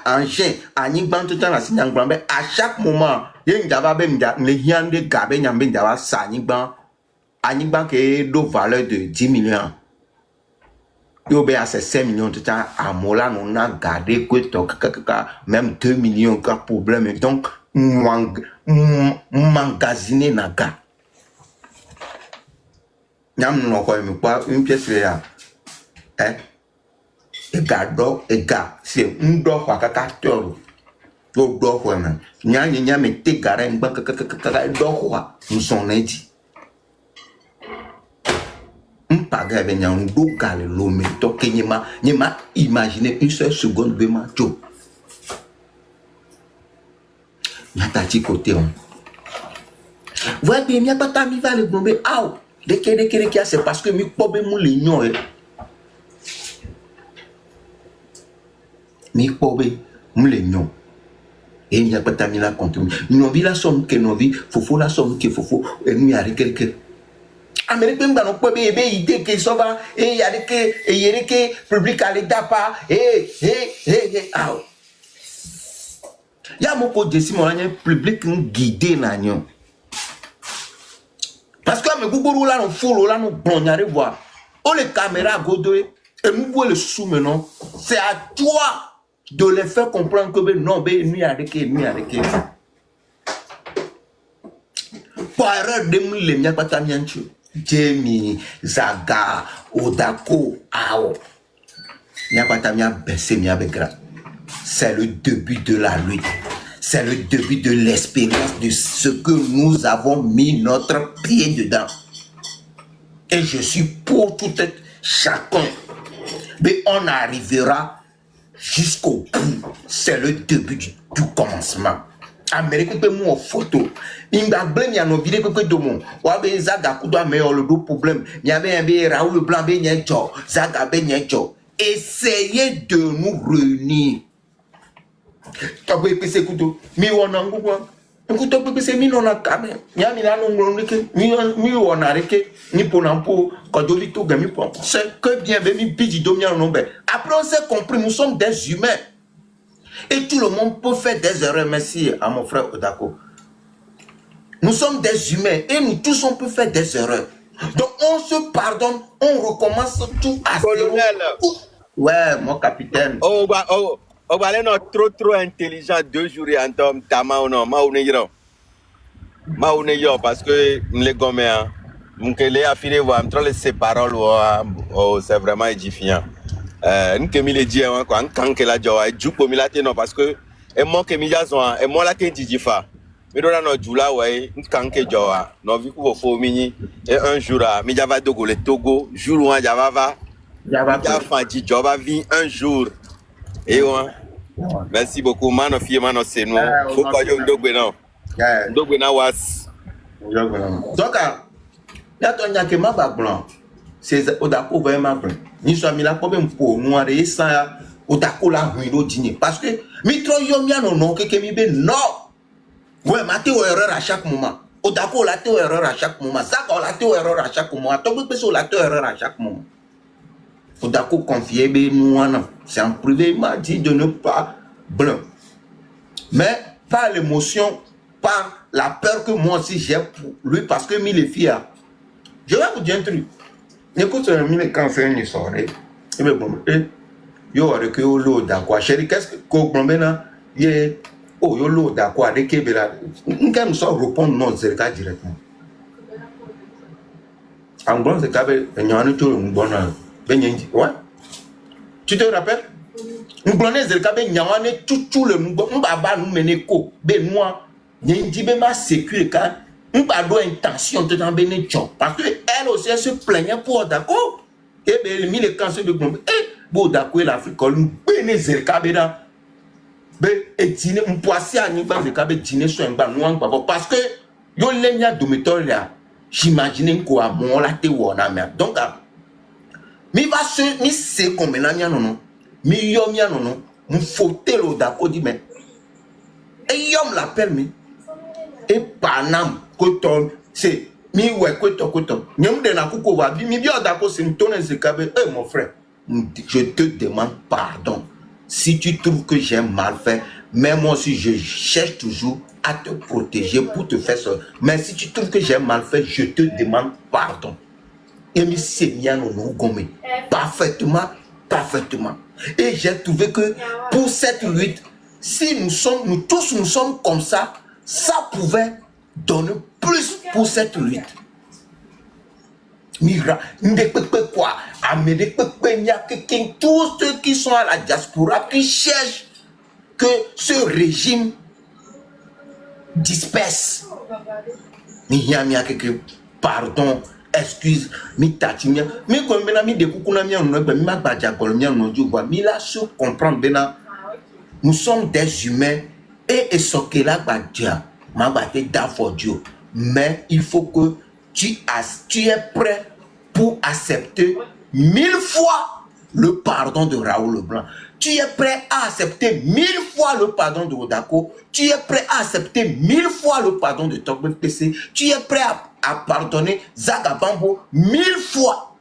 S1: engin ani ban tout temps la signang ban à chaque moment yé njaba be mja le hiande gabe nya be njaba sa ni ban ke do valeur de 10 millions. Yo be à 5 millions tout temps à mola non na garder que to même 2 millions ka problème donc magasiner na ga. Nyam no ko mi pa une pièce là et gars c'est un do kwa kaka toro do kwa man nya me te gare ngba kaka do kwa nson na di mpaga be nya ndo kale lo me to kenyema nyema imaginer une seule seconde be ma jo nya ta ti côté on voyez bien nya pata mi va le bomber out de que c'est parce que mi pobe mu le nyon mi pobe mu le nyon et il n'y a pas de la compte nous vit la somme que nous vit faut la somme que faut et nous y quelqu'un américain dans nos pobe idée que ça va et il y a que et il y a que public à l'état pas et ah ya moko de si mon public guidé na nyon. Parce que mes gougou là, nous foulons là, nous blondions voir. Oh les caméras godoé et nous voyons le sous maintenant. C'est à toi de les faire comprendre que non, nous avec. Pour erreur de nous les miens pas tamianchu. Jamie, Zaga, Odako, Ao. Nya pas tamia baissé mia begra. C'est le début de la lutte. c'est le début de l'expérience de ce que nous avons mis notre pied dedans. Et je suis pour tout chacun. Mais on arrivera jusqu'au bout. C'est le début du commencement. Amérique peut mon photo. Il m'a blâmé à nos vidéos que de mon. Ou bien Zaga Koudoua mais le dos problème. Il y avait un Raoul Blanc ben Joe. Zaga ben Joe. Essayez de nous réunir. Tu peux passer couteau. Mi wana ngwa. Couteau peut passer mi non a camé. Ya mi na non ngoleke. Mi wana reke. Ni ponampo. Kodoli to gami pon. C'est que bien mi bidi domia non be. Après on s'est compris, nous sommes des humains. Et tout le monde peut faire des erreurs. Merci à mon frère Odako. Nous sommes des humains et nous tous on peut faire des erreurs. Donc on se pardonne, on recommence tout à zéro. Ouais, mon capitaine.
S5: Oh, non, trop intelligent 2 jours et un homme, tama ou non, parce que les gomméens, les affilés, les paroles, c'est vraiment édifiant. Nous que les dit quoi quand que la joie du pour non parce que et moi que mijazo et moi la te didifa mais dans notre joula ouais quand que joie no vi ko fo mini et un jour à mi java dogo le Togo jour où java va java fanti joba vi un jour et ouais merci beaucoup mano fie mano c'est nous faut pas yo dogo na was
S1: donc là ton yake ma ba blanc c'est Odako vraiment blanc ni so mi la problème pour nous et ça Odako la ruino dîner parce que mi tro yo mi non que mi be non ouais ma te erreur à chaque moment Odako la te erreur à chaque moment ça la te erreur à chaque moment to be so la te erreur à chaque moment Odako confier be nous c'est en privé il m'a dit de ne pas blanc mais par l'émotion par la peur que moi aussi j'ai pour lui parce que mi les filles je vais vous dire un truc. Écoute, quand c'est une soirée, et bien bon, yo avec yo l'eau d'accord. Chérie, qu'est-ce que qu'on là? Yé, oh yo l'eau d'accord. Avec qui bela? Quand nous sommes répondre non, c'est le cas directement. En gros, c'est qu'avec un an tout le monde ben yindi, ouais. Tu te rappelles? Nous prenons c'est le cas ben yandi tout le monde. On va nous mener co. Ben moi, yindi ben ma sécurité. On n'a pas d'intention de t'embêter parce qu'elle aussi elle se plaignait pour Odako. Et bien, elle a mis le cancer de bombe. Et bon, Odako et l'Afrique, nous bénissons le cabéda. Et dîner, on poissait à Niban, le cabé dîner sur un banouan. Parce que, yo l'enya domitor là, j'imagine qu'on a mon laté ou on a mis. Donc, mi va se, mi c'est comme un non, mi yom ya non, mon fauteuil Odako dit, mais, et yom l'appelle, mais, et Panam. C'est mi ouais koto nyam de na kuko va mi bien d'accord c'est une tonne de cabé mon frère je te demande pardon si tu trouves que j'ai mal fait mais moi aussi je cherche toujours à te protéger pour te faire ça mais si tu trouves que j'ai mal fait je te demande pardon et mi c'est bien non gomme parfaitement et j'ai trouvé que pour cette lutte si nous tous nous sommes comme ça pouvait donner plus pour cette lutte. Mira, quoi? Tous ceux qui sont à la diaspora qui cherchent que ce régime disperse. Pardon, excuse, mi tatimia, mi comme mi de kukunamia no be mi magbaja golomia no juwa mi la se comprendre bena. Nous sommes des humains et ce que là badja ma bate da for Dieu. Mais il faut que tu es prêt pour accepter 1000 fois le pardon de Raoul Leblanc. Tu es prêt à accepter 1000 fois le pardon de Odako. Tu es prêt à accepter 1000 fois le pardon de Togbe PC. Tu es prêt à pardonner Zaga Bambo 1000 fois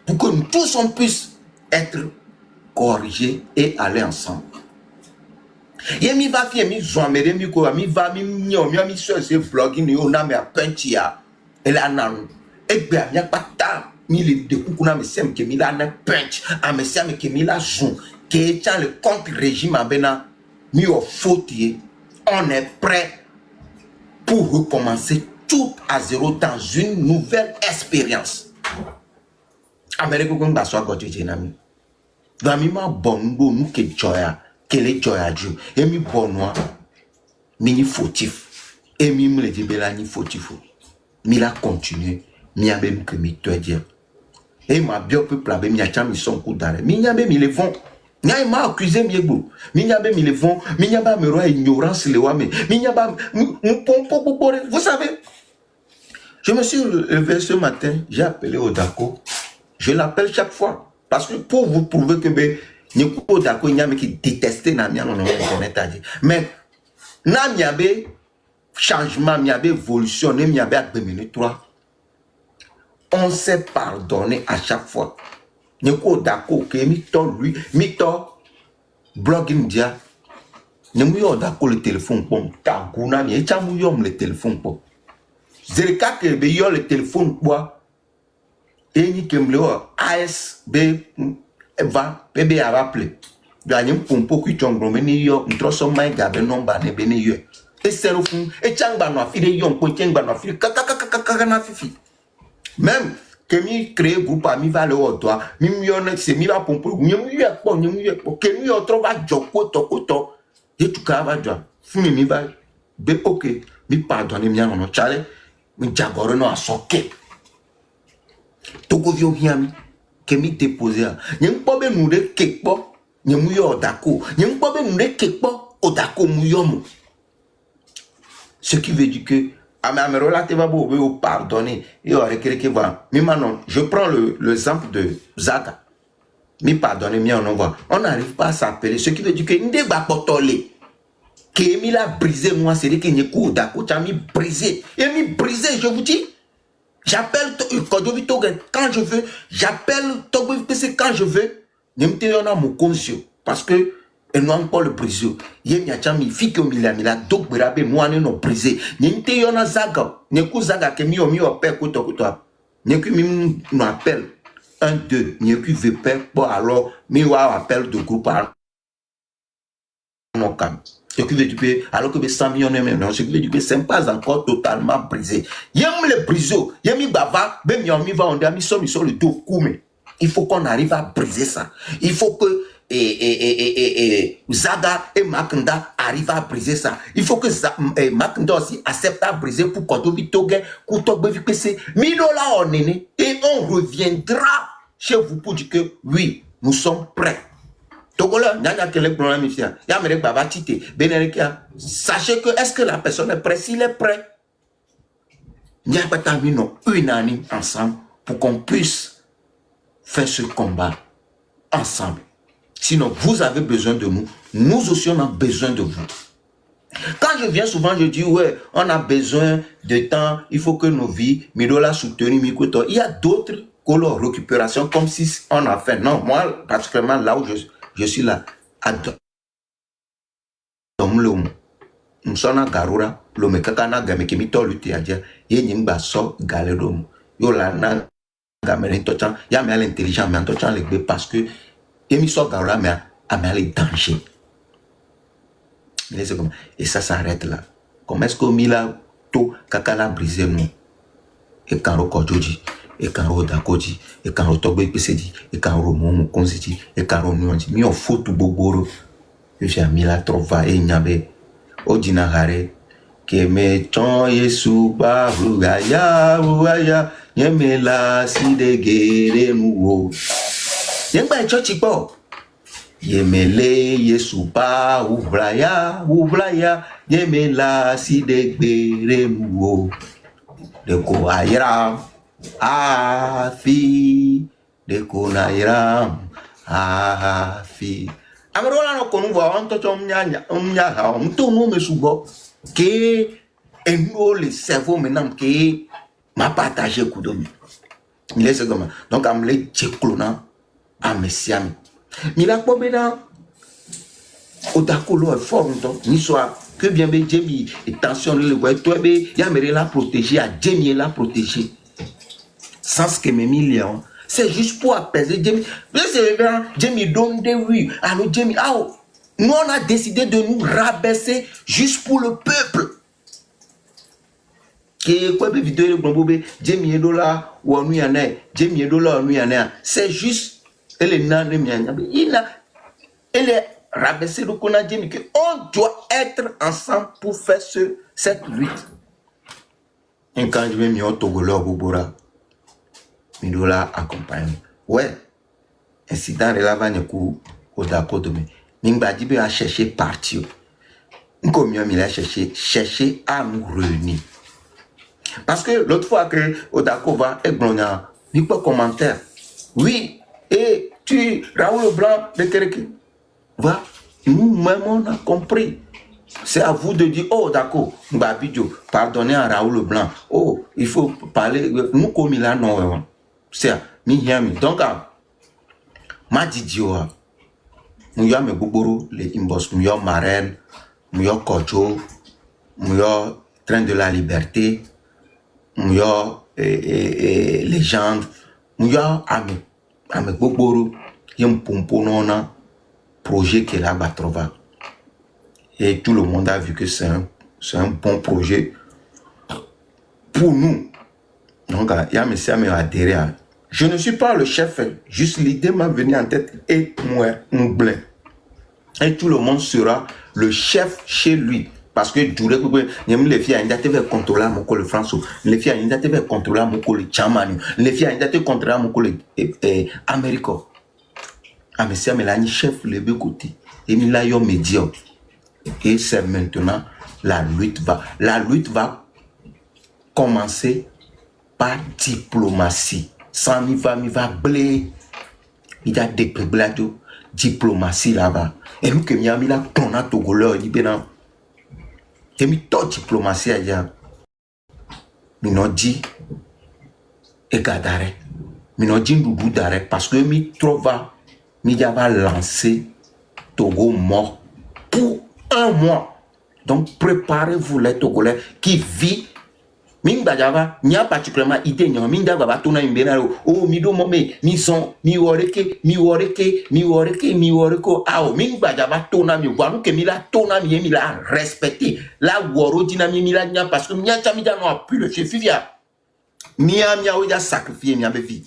S1: pour que nous tous on puisse être corrigés et aller ensemble. Et mi va faire mi zoamere mi ko mi va mi nyo mi so se vlogging yo na me pentia et la nan e gbe mi pata mi le de kukuna me sem ke mi la na punch a me sem ke mi la zoom que tient le contre régime abena mi au fautier on est prêt pour recommencer tout à zéro dans une nouvelle expérience. Amérique ko ngba so agoje jenami va mi ma bondo nu ke joya. Quel est Dieu? Et mi bon mini fautif. Et mi me le dit, bela ni fautif. Mi la continué, mi a même que mi te dire. Et ma bien peuple avait mi a cham mi son coup d'arrêt. Mi a même mi le vont. Nya m'a accusé mi ego. Mi a même mi le vont. Mi a pas me roi ignorance le wa mais. Mi a pas vous savez. Je me suis levé ce matin, j'ai appelé Odako. Je l'appelle chaque fois. Parce que pour vous prouver que Odako, il y a qui détestait Namia, non, mais Namia, changement, il y avait évolution, il y avait 2 minutes 3. On s'est pardonné à chaque fois. Odako, qui lui, blogging dia. Odako le téléphone, Taguna, il y a le téléphone. Zerika que le téléphone quoi et ni kemleo ASB va bébé a rappelé gagner pompo qui tongro meni yo ntroso mai gabe nomba ne beni yo et serofun et changba no afide yo ko changba no afide kaka na fifi même que mi créer groupe ami va le odoa mi mione c'est mi va pompo nyemu yo que mi otro va joko to et tu ka va jo fumi mi va be ok mi pardonner mi no chale mi jagoro no asoke toko vio hiami ke mi déposer nyem po be nu de kekpo nyem yo Odako nyem po be nu de kekpo Odako mu yo mu ce qui veut dire que amerola te va bo pardonner et on requiert que va mais maintenant je prends l'exemple de Zaga mi pardonner mi on va on n'arrive pas à s'appeler ce qui veut dire que ndé ba potole que mi l'a brisé moi c'est que n'y coup Odako tu as mi brisé et mi brisé je vous dis j'appelle quand je veux j'appelle c'est quand je veux n'imte yona mon conscient parce que et non pas le brisé yé mi achami fi que mi la donc berabe moi no brisé n'imte yona Zaga n'eku Zaga que mi opé koto n'eku mi no appelle 1 2 n'eku veut pas bon alors mi wa appel de groupe non cam. Ce qui veut dire que, alors que 100 millions maintenant, ce qui veut dire que ce n'est pas encore totalement brisé. Yem le briseau, yem bava, ben mi va on a mis sur le dos coume. Il faut qu'on arrive à briser ça. Il faut que Zaga et Makanda arrivent à briser ça. Il faut que Makanda aussi accepte à briser pour qu'on toge, Minola on est et on reviendra chez vous pour dire que oui, nous sommes prêts. Sachez que est-ce que la personne est prête? S'il est prêt, il y a pas unanime ensemble pour qu'on puisse faire ce combat ensemble. Sinon, vous avez besoin de nous. Nous aussi, on a besoin de vous. Quand je viens souvent, je dis, ouais, on a besoin de temps, il faut que nos vies, Midola soutenir, il y a d'autres que leur récupération, comme si on a fait. Non, moi, particulièrement là où je suis là, à Domlum, Msona Garura, Lomekakana Gamekimito Lutiadia, Yenimba So Galedom, Yolana Gamere Tochan, Yamé l'intelligent, mais en Tochan les parce que Yemiso Garura, mais à les dangers. Et ça s'arrête là. Comment est-ce que Mila to Kakala brisé nous? Et quand Rokojoji, et quand Rodakoji, et quand Rotobe Pesedi, et quand Romo Konziti, et quand Ronuanji, mi on faut tout boboro. Je Mila trova et nyabe. Odina hare. Que me chon yesu ba rugaya, yemela si de guerre nous. Yemba chochipo. Yemele yesupa uvraya yemela si de beremu de ko ayram afi de ko nairam afi amrola no konu va on to nya ha on to no mesugo que eno le cerveau maintenant que m'a partagé kudomi il est comme donc am le tcheklona amesiami Mila Pobena Odako est fort, ni soit que bien be Jamie et tension le voit toi be Yamere la protéger à Jamie la protéger sans ce que mes millions c'est juste pour apaiser Jamie c'est bien Jamie donne des oui alors Jamie nous on a décidé de nous rabaisser juste pour le peuple que quoi be vidéo le bombe Jamie dola ou on y en a Jamie dola on y en a c'est juste elle est nan elle est rabaisser le Canadien, on doit être ensemble pour faire cette lutte. Et quand je vais m'y Togolo Bobora, Midola accompagne. Ouais, incident de la vanne au d'accord de me. Ningbadibe a cherché partir. Comme il a cherché à nous réunir. Parce que l'autre fois que Odako va et Blonard, il peut commentaire. Oui, et tu, Raoul Blanc de Kéréki. Va, nous-mêmes on a compris. C'est à vous de dire, oh d'accord, Mbabidjo, pardonnez à Raoul Blanc. Oh, il faut parler, nous comme il a non. C'est Miami. Donc, ma didio, nous y a mes bouboro, les imbos, nous y a marraine, nous y a Kojo, nous y a Train de la Liberté, nous y a Légende, nous y a Ame bouboro, il y a un pomponona projet qui est là, Batrova. Et tout le monde a vu que c'est un bon projet pour nous. Donc, il y a monsieur qui m'a adhéré à. Je ne suis pas le chef, juste l'idée m'a venu en tête et moi, un blanc. Et tout le monde sera le chef chez lui. Parce que les filles ont contrôler mon col François, les filles ont contrôler mon col Chamani, les filles ont contrôler mon col Américo. Ah, mais c'est un chef le deux côtés. Et il a eu médiocre. Et c'est maintenant la lutte va commencer par diplomatie. Sans mi va blé. Il y a des blagues diplomatie là-bas. Et nous que nous la tona togoleur il ben et mi to diplomatie allá. Mi no dit et gadare. Mi no dit doudou d'arrêt parce que mi trova mi va lancer Togo mort pour un mois. Donc préparez-vous les Togolais qui vivent. Minga java, nya particulièrement idée nya minga baba tona imbena oh mido momé mi son mi woreke ah minga java tona mi waru ke mi la tona mi la respecter la woro dinami mi la nya parce que nya chami ja no plus le chef via mia oya sacrifier mia be vie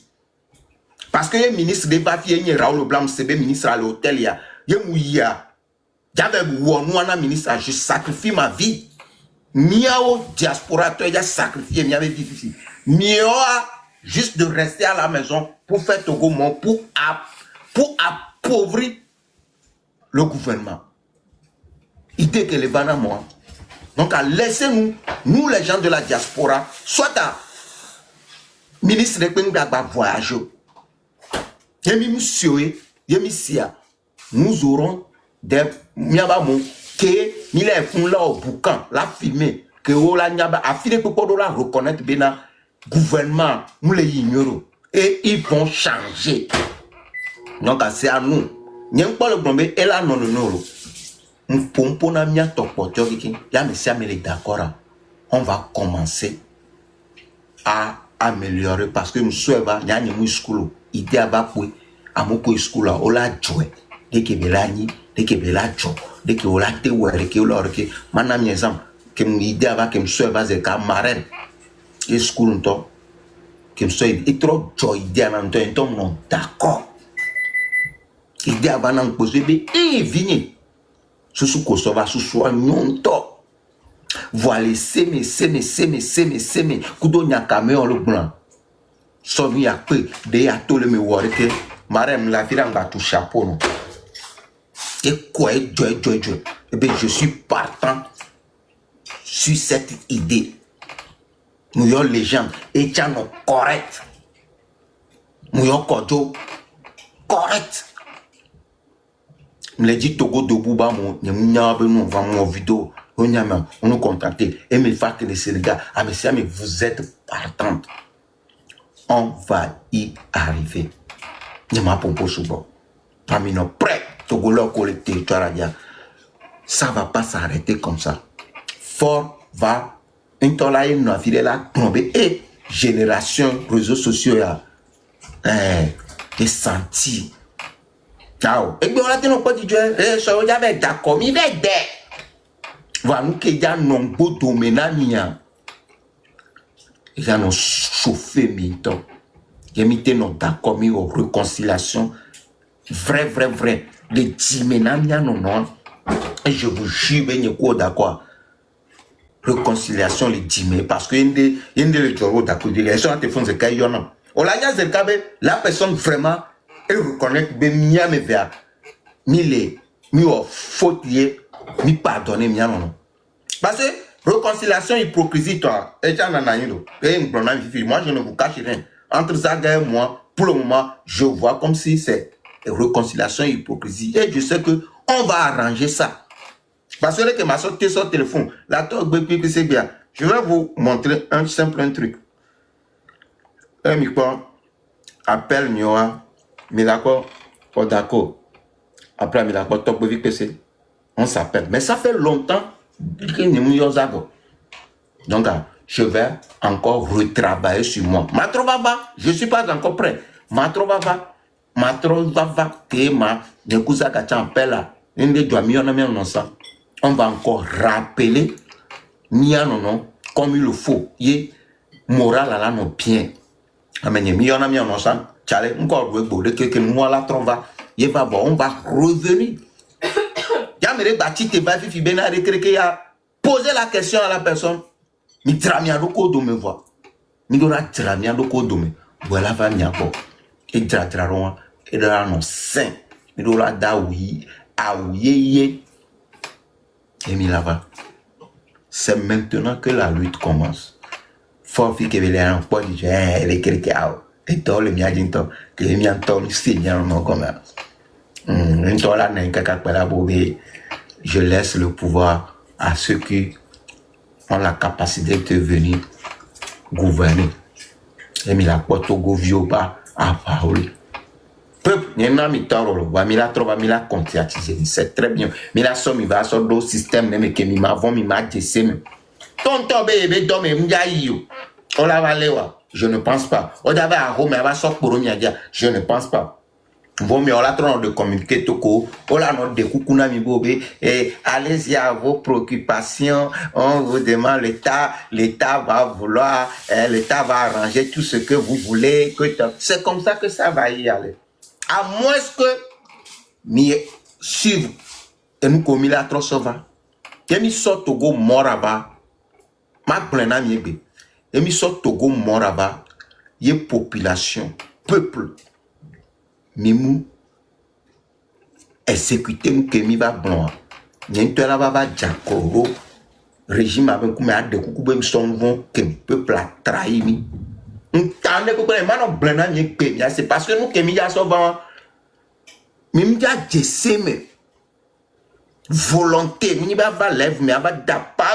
S1: parce que le ministre de Bafie ni Raoul Blanc c'est ministre à l'hôtel ya mouya j'avais wonu ministre je sacrifie ma vie. Miao diaspora, tu as sacrifié, miao difficile. Miao juste de rester à la maison pour faire Togo mon pour appauvrir le gouvernement. Idée que les bana moi. Donc laissez-nous, nous les gens de la diaspora, soit à ministre de Pengaba voyage. Yemi monsieur, yemi sia. Nous aurons des miabamou. Que il est fond là au boucan, la filmé, que la nyaba a filé pour la reconnaître bien gouvernement, nous les ignorons et ils vont changer. Donc c'est à nous. N'y pas le problème et là non non. Nous pompons na mia topo jogi ya me sia me d'accord. On va commencer à améliorer parce que nous souhaitons y a une school idée à pour amoko school là on la jouer dès que belani dès que belacho dès que on la te were que on leur que maintenant mi exemple que mon idée va que me souhaitons c'est camarade et school to que me souhaite et trop joy idée en temps non d'accord idée va nan poser be et venir sous Kosovo sous non to voilà seme kudo nyakame on le blanc so mi a peu de a to le me wore que marem la fira nga tout chapeau non et quoi joy et bien je suis partant sur cette idée nous yon légende et tiens correct nous yon kodo correct me le dit Togo de Bouba mon nyamnya be nous va mon vidéo on nous contacter et me faire que le Sénégal ah mais vous êtes partante on va y arriver nyama pompo subo parmi nos prêts Togolais collecté ça va pas s'arrêter comme ça fort va intolayer nos filles là tomber et génération réseaux sociaux et sentir ciao et bien on a dit non pas du Dieu et ça on avait d'accord il va aider voilà nous qui y a non beau domaine nia il y a nos chauffé minto il y a mis nos d'accord mis aux réconciliation vrai les Djiménamia non. Et je vous jure, ben yeko d'accord. Réconciliation les Djimé parce que yende le joro d'accord. Les gens te font ce qu'il y en a. Olanya Zelkabe, la personne vraiment elle reconnaît que ben mia me vers mi faute mi pardonner mia non. Parce que réconciliation hypocrisie toi et j'en ai un moi je ne vous cache rien entre ça et moi pour le moment je vois comme si c'est réconciliation hypocrisie et je sais que on va arranger ça parce que ma sortie sur téléphone la toque c'est bien je vais vous montrer un simple truc un micro appelle Nyoa mais d'accord pas d'accord après mais d'accord top PC on s'appelle mais ça fait longtemps donc je vais encore retravailler sur moi matrovava je suis pas encore prêt matrovava que ma nekusa gacha appela inde doit on va encore rappeler nia non comme il le faut y moral là non bien amenye miona mi non ça chale encore que moi la trova y va bon on va revenir. J'aimerais bâtir tes baffes, fi bena recréer ya poser la question à la personne. Mi tramia doko do me voix. Mi dora tramia doko do me. Voilà va mi encore. Et dradraron et dora non saint. Mi dora da oui a oui et mi lava. C'est maintenant que la lutte commence. Faut fi que vele un point dit recréer et tout le mia dinto que mi anton signer mon commerce. Je laisse le pouvoir à ceux qui ont la capacité de venir gouverner. Et mi la porto govioba à parole. Peuple, n'y a mi toro, mi la trova, mi la contiatiser. C'est très bien. Mi la somme, il va sur le système, même que mi m'avons mi m'a dessé. Tonton bébé, dome, m'yaïo. On la va lewa. Je ne pense pas. On avait à Rome, elle va sortir pour m'yaïa. Je ne pense pas. Bon, mais on a trop de communiquer toko, on a notre de kukuna mi bobé, et allez-y à vos préoccupations, on vous demande l'État va vouloir, l'État va arranger tout ce que vous voulez, c'est comme ça que ça va y aller. À moins que, mi suivre, et nous commis la trop souvent, et mi sort Togo moraba, ma plena miebe, et mi sort Togo moraba, y population, peuple, Mimou exécuter mon kemi va blanc. N'importe la va jakoro régime avec comme a de coucou son vont que peuple a trahi mi. On tande que les manos blancs n'y kemi c'est parce que nous kemi ya souvent mimi ya jesseme volonté mimi va lève mais va dapa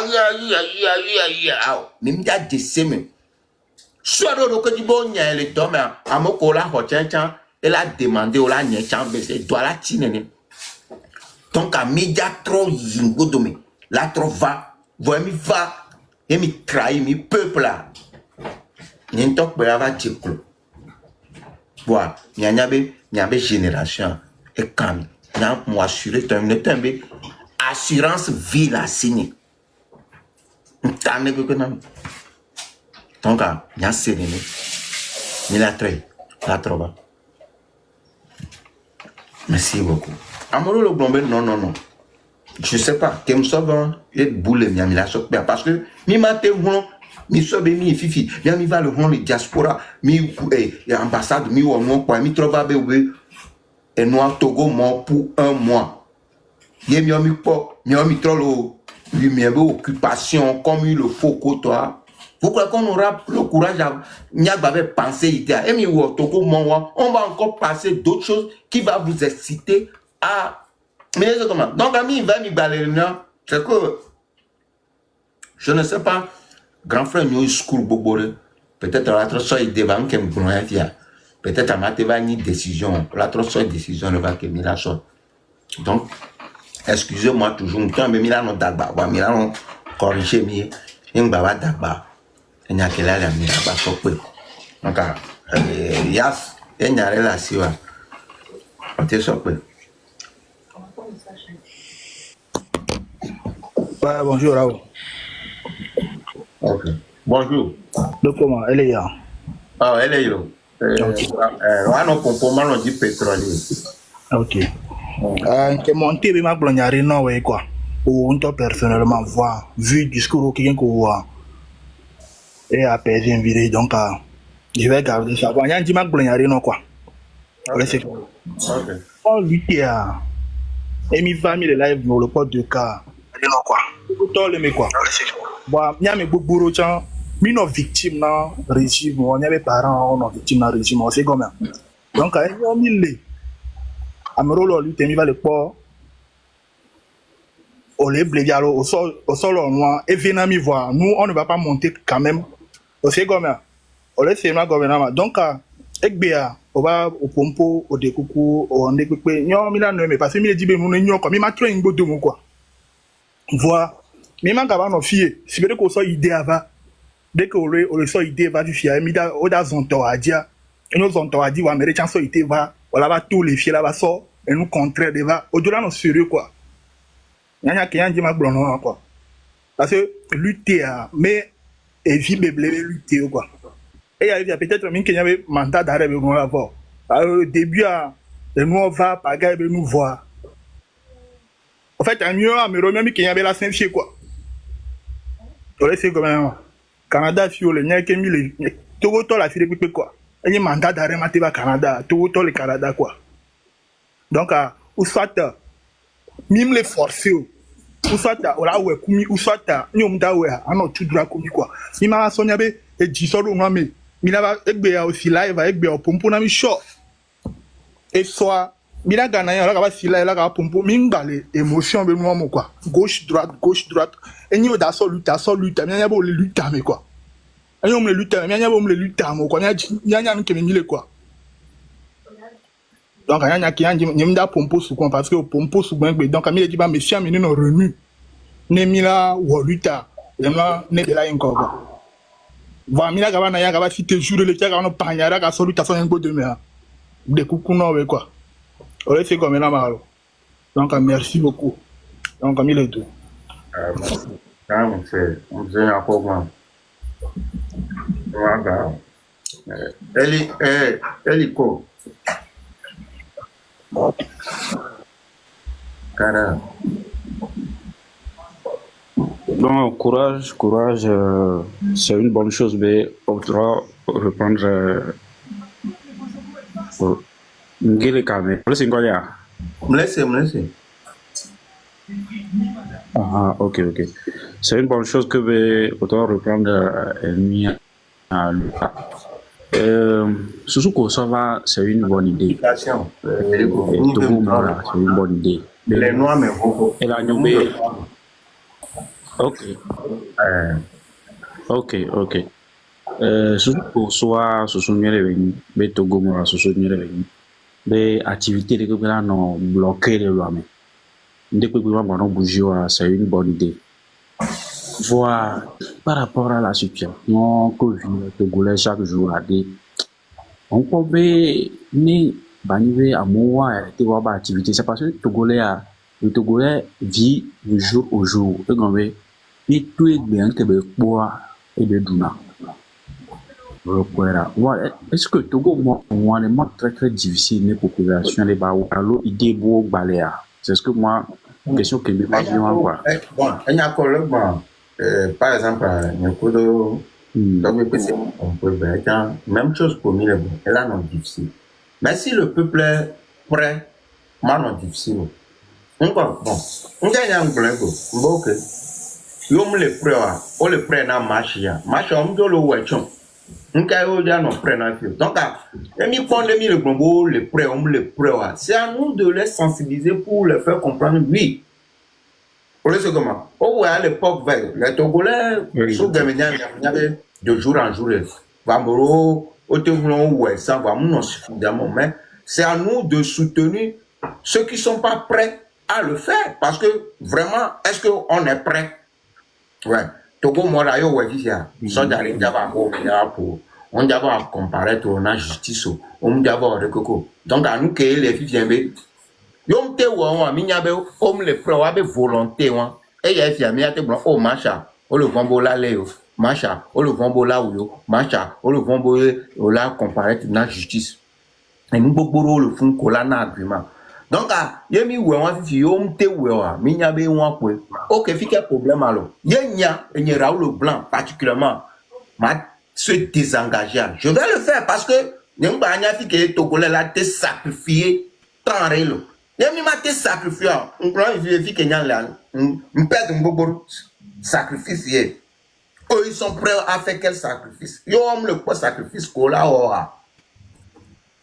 S1: mimi ya jesseme soit do que du bon nya le tom amoko la hochecha. Elle a demandé au la nyechambe c'est doit la tinene. Donc à média trop yingodome, la trop va, voyez mi va et mi trahit mi peuple là. N'entok brava tcheklo. Voilà, nyabe génération et quand n'a moi assuré tombe assurance vie la signé. T'ane que non. Donc nya séréné. Ni la très la trop va. Merci beaucoup. Amolo le blombe, non. Je sais pas. Qu'elle me sauve et boule mi la choc parce que mi mate vont mi sobe mi fifi. Mi va le vont les diaspora mi ambassade mi ou non quoi mi trouva be et noir Togo mon pour un mois. Yé mi po mi trop mi occupation comme il le faut que toi. Vous croyez qu'on aura le courage à penser idée et mi ou Togo mon on va encore passer d'autres choses qui va vous exciter à mais comment donc ami va mi balerina c'est que je ne sais pas grand frère new school bobore peut-être la trop soit idée va qu'un brouillard peut-être à mater va ni décision la trop soit décision ne va que mi la chose donc excusez-moi toujours quand mais mi la non dagba wa mi la non corriger mi ngba dagba enya kele ala mi aba sokwe donc yas enya relation on te sokwe.
S6: Ouais, bonjour Raoul.
S1: Ok. Bonjour.
S6: Donc comment elle est là?
S1: Ah, elle est là. On a un comportement dit pétrolier.
S6: Ok. Que monter ma glognari non ouais quoi. Ou on personnellement voir vu du discours qui vient qu'on voit et apaiser une vidéo donc je vais garder ça. Bon, y a un ma glognari non quoi.
S1: Ok.
S6: C'est
S1: Ok.
S6: oh lui qui a et mi va mi le live no le pot de cas. Non quoi. Tout le mais quoi. Bon, y a mes bourreaux tiens. Mi no victime na régime, on y avait parents on victime na régime, on sait comment. Donc on mille Amerolo lui temi va le port au les blédialo au sol au noir et venant mi voir nous on ne va pas monter quand même au c'est comme on laisse le gouvernement donc ekbea on va au pompo au découcou au ndekpe nyo mi la no mais parce que mi dit be nous nyo comme mi ma train go domo quoi voir mi ma gaba no fie si be ko so idée avant dès que on le so idée va du fie mi da o da zonto adia et nous zonto adi wa mere chanso idée va voilà va tous les fiers là-bas sort et nous contraire devant au-delà non sérieux quoi nyanya kiyan jima blono quoi parce que lutter mais et vie bébé lutter quoi et il y a peut-être même qu'il y avait mandat d'arrêt de nous avoir au début de nous on va pas gars nous voir en fait un mieux mais même qu'il y avait la Saint-Fier quoi on laisse comme un Canada sur le nya kemi le Togo to la fille de quoi il y a mandat d'arrêt maté Canada Togo to le Canada quoi donc ou soit mime les forcer ou soit là ouais kumi ou soit nyom da ouais ano tudra kumi quoi ima sonya be e jisoro no me mi na ba egbe ya aussi live egbe o pompo na mi show et soit mi na gana ya la ka ba si live la ka pompo mi ngale émotion be no mo quoi gauche droite et ni o da so lutte mi nya bo le lutte me quoi et nyom le lutte mi nya bo le lutte mo quoi nya mi ke mi le quoi. Donc, il y a qui a dit pompo sous quoi parce que pompo sous quoi donc il dit bah monsieur mais nous renu ne mila woluta et moi ne de là encore voilà mila gaba na ya gaba si te jure le tia gaba no panyara ka soluta so ngo de mer de coucou non ouais quoi on laisse comme là malo donc merci beaucoup donc comme il est tout
S1: Quand on fait un programme voilà Eliko Cara.
S7: Non, courage, c'est une bonne chose, mais on doit reprendre. Ngele kame. Laisse quoi ya?
S1: Me laisse.
S7: Ah, ok. C'est une bonne chose que on doit reprendre Sous Kosovo, c'est une bonne idée. C'est une bonne idée.
S1: Les noirs, mais beaucoup.
S7: Et la nommé. Ok. Sous Kosovo, sous son revenu, mais Togo Mora, sous son revenu. Les activités de gouvernement ont bloqué les lois. Dès que le gouvernement a bougé, c'est une bonne idée. Voir par rapport à la situation que vit Togolais chaque jour à dire, on peut ni baniver à moi et voir par activité. C'est parce que le Togolais vit du jour au jour. Et tout est bien que le bois et le douna. Est-ce que Togo moi les mots très très difficiles les populations les bas alors idée beau baléa. C'est ce que moi question que me pas bien quoi.
S1: Bon, il y a un par exemple, on peut faire même chose pour nous, et là, non difficile. Mais si le peuple est prêt, moi, non difficile. Encore, bon, on gagne un blanco, ok. Yom le prêt, on le prêt dans marché, on doit le watchon. On gagne déjà non prêt dans le donc, et prend le gombo, le prêt, on le prêt, c'est à nous de les sensibiliser pour les faire comprendre, oui. Pour le comment? Oh, à l'époque, les Togolais, de jour en jour, Vamoro, Otemoulon, ouais, ça va nous suffisamment, mais c'est à nous de soutenir ceux qui ne sont pas prêts à le faire. Parce que vraiment, est-ce qu'on est prêt? Ouais. Togo, moi, là, yo, ouais, ça, j'arrive d'avoir pour. On doit comparer à la justice, on doit avoir le coco. Donc, à nous, que les filles viennent. Yom te wa minyabe om le pro abe volonté wa e ya fi ami ate bro o macha o le vombo la le o macha o le vombo la wo macha o le vombo o la comparaître na justice et nous gbogbo le fun ko la na agreement Donc, yemi oué, on fi yom te oué, minya be ouan kwe. Ok, fi quel problème alors? Yenya, et Raoul Blanc, particulièrement, m'a se désengager. Je vais le faire parce que, yem ba nya fi ke Togolais là te sacrifié, tant rélo. Yemi m'a te sacrifié, on prend fi ke nyan là, on perd un bobo sacrifice yé. Eux, ils sont prêts à faire quel sacrifice? Yo, on le quoi sacrifice qu'on a,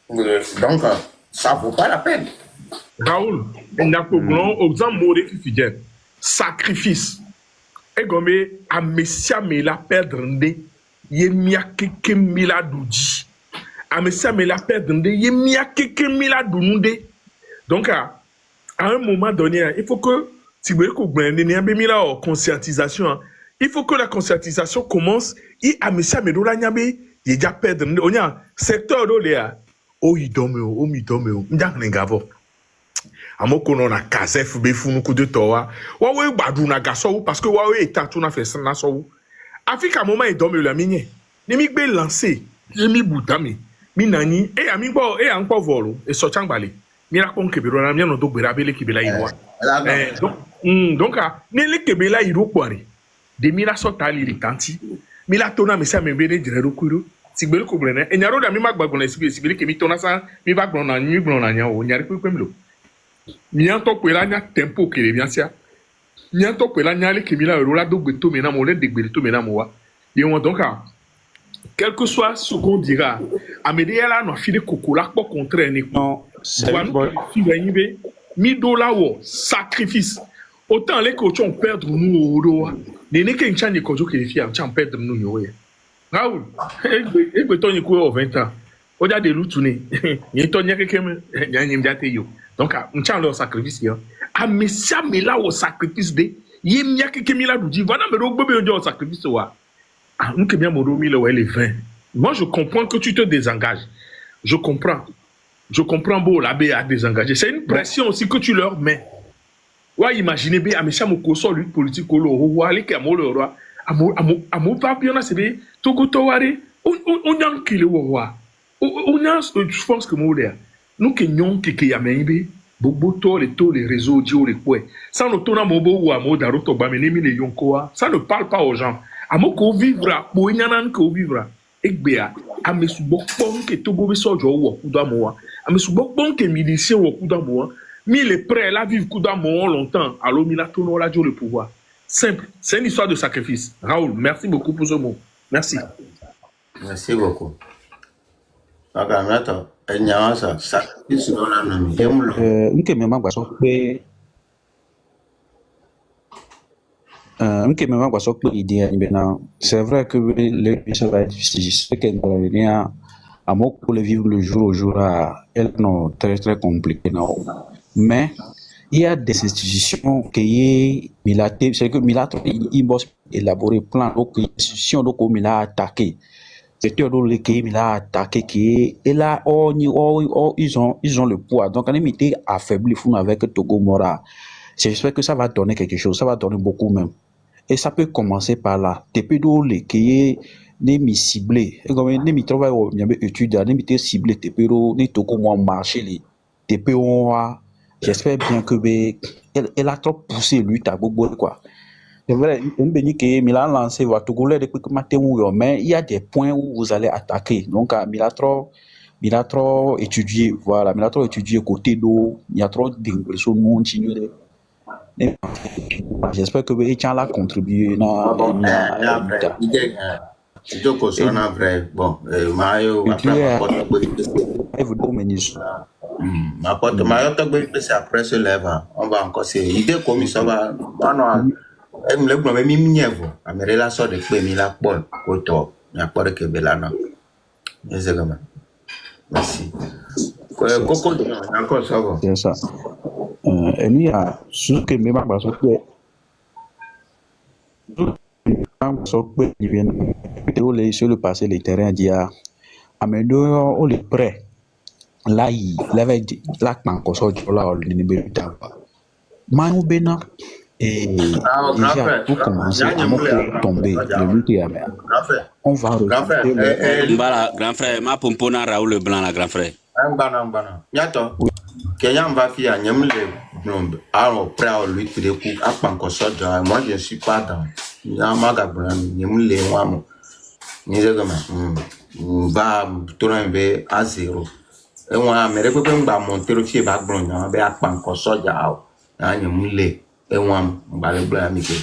S1: donc, ça vaut pas la peine.
S8: Raoul, on a pour grand exemple mode qui fait sacrifice. Et comme à Messia me la perdre ndé, ye mia keke mila doudi. À Messia me la perdre ndé, ye mia keke mila dounde. Donc à un moment donné, il faut que si vous voulez que vous ayez la conscientisation, il faut que la conscientisation commence et à Messia me dola nyabe, ye déjà perdre ndé. On y a secteur do léa. Oh idome o, m'jang n'engavo. Amoko non na kazef be funu ku de towa wa we gbadu na gaso parce que wa we etatu na fese na so Afrika moment e do me la minye ni mi gbe lancer mi budami mi nani e ami gbo e an po volo e so changbale mi ra kon kebiro na mi no do gbera bele kibela iwa donc ne le kebela iro kware de mi ra so tali ritanti mi la tona mi sa me be de dire rokuro sigbele ko brene e nyaro da mi magbagbon na sigbele ke mi tona sa mi va gbon na nya o nyari pe mlo Mianto kwela nya tempo kele biansia. Mianto kwela nya le kemila rola do gbeto mena mo le de gbeto mena mo wa. Et on donc quel que soit ce qu'on dira, Amédéa là no file kokola po contraire ni
S7: Non, c'est bon.
S8: $1000 wo sacrifice. Autant les coachs on perdre nous au ne ne ke nchanye kojo ke fi am chan perdre nous yo ye. Raoul, e gbeto ni ko 20 ans. O ja de lutune. Ni to nya keke me nya nyim jate yo. Donc, on tient leur sacrifice. Ah, mais ça, mais là, au sacrifice de. Il y a quelques mille à dire. Voilà, mais au sacrifice. Ah, nous, que bien, mon romi, là, les 20. Moi, je comprends que tu te désengages. Je comprends. Je comprends, bon, l'abbé a désengagé. C'est une pression aussi que tu leur mets. Ouais, imaginez bien, mais ça, mon coso, lutte politique, le roi, les camo, le roi. À mon papier, on a c'est Togo Toware. On y a un kilo au roi. On y a, je pense que mon nous qui n'ont que yamembe bobo tous les réseaux dio les quoi ça ne tourne mobo ou amo daroto bamenemi les yonkoa ça ne parle pas aux gens amo ko vivra bo nyanan ko vivra ekbea amesu bokpon ke togo be sojo wo kuda moa amesu bokpon ke milicien wo kuda moa mi les prêts la vivre kuda moa longtemps alors mi la tourne la dio le pouvoir simple c'est une histoire de sacrifice. Raoul, merci beaucoup pour ce mot. Merci
S1: beaucoup. Agamata enyawasa sacrifice no la no mi emulo
S7: nke me magba so pe idée maintenant c'est vrai que le ça va être difficile c'est que pour le vivre le jour au jour elle non très très compliqué non mais il y a des institutions qui c'est que Milato il bosse élaborer plan donc institution donc il a attaqué. C'est eux qui m'ont attaqué qui et là ils ont le poids donc on est mis affaibli avec Togo Mora. J'espère que ça va donner quelque chose, ça va donner beaucoup même et ça peut commencer par là depuis les qui est mis ciblé et comme les mis travail au niambe étude les mis ciblé depuis les Togo Mora marché les depuis j'espère bien que elle a trop poussé lui à beaucoup quoi. C'est vrai, Milan lancé va Togolais depuis que matin mais il y a des points où vous allez attaquer. Donc, il a trop étudié, voilà, il a trop étudié côté d'eau, il y a trop d'impression de monde. J'espère que vous avez contribué.
S1: Bon, Mario, après ce lève, on va encore se idée comme ça va. Elle me l'a promis mièvre. À mes relations de paix, il a pas autant. Il a pas que belana. Exactement. Merci. Coco, encore ça va.
S7: C'est ça. Et lui a ce que mes marques sont que ils viennent sur le passé les terrains d'IA. À mes deux on les prêts. Là il avait là encore ça là on ne peut pas. Manu Bena. Et déjà, pour commencer, à tomber, le but est amer. On va regarder.
S9: Grand frère, ma pompona Raoul Blanc, la grand frère.
S1: Yato. Kenyan va faire nyem le blombe. Alors prêt à lui tout de coup à pas encore ça. Moi je ne suis pas dans. Nyama gabran nyem le wamo. Ni je gama. Va tourner à zéro. Et moi mais repé ngba monter le fier ba blon nyama be a pas encore ça ja. Na nyem le e wam ba le blon mi ke.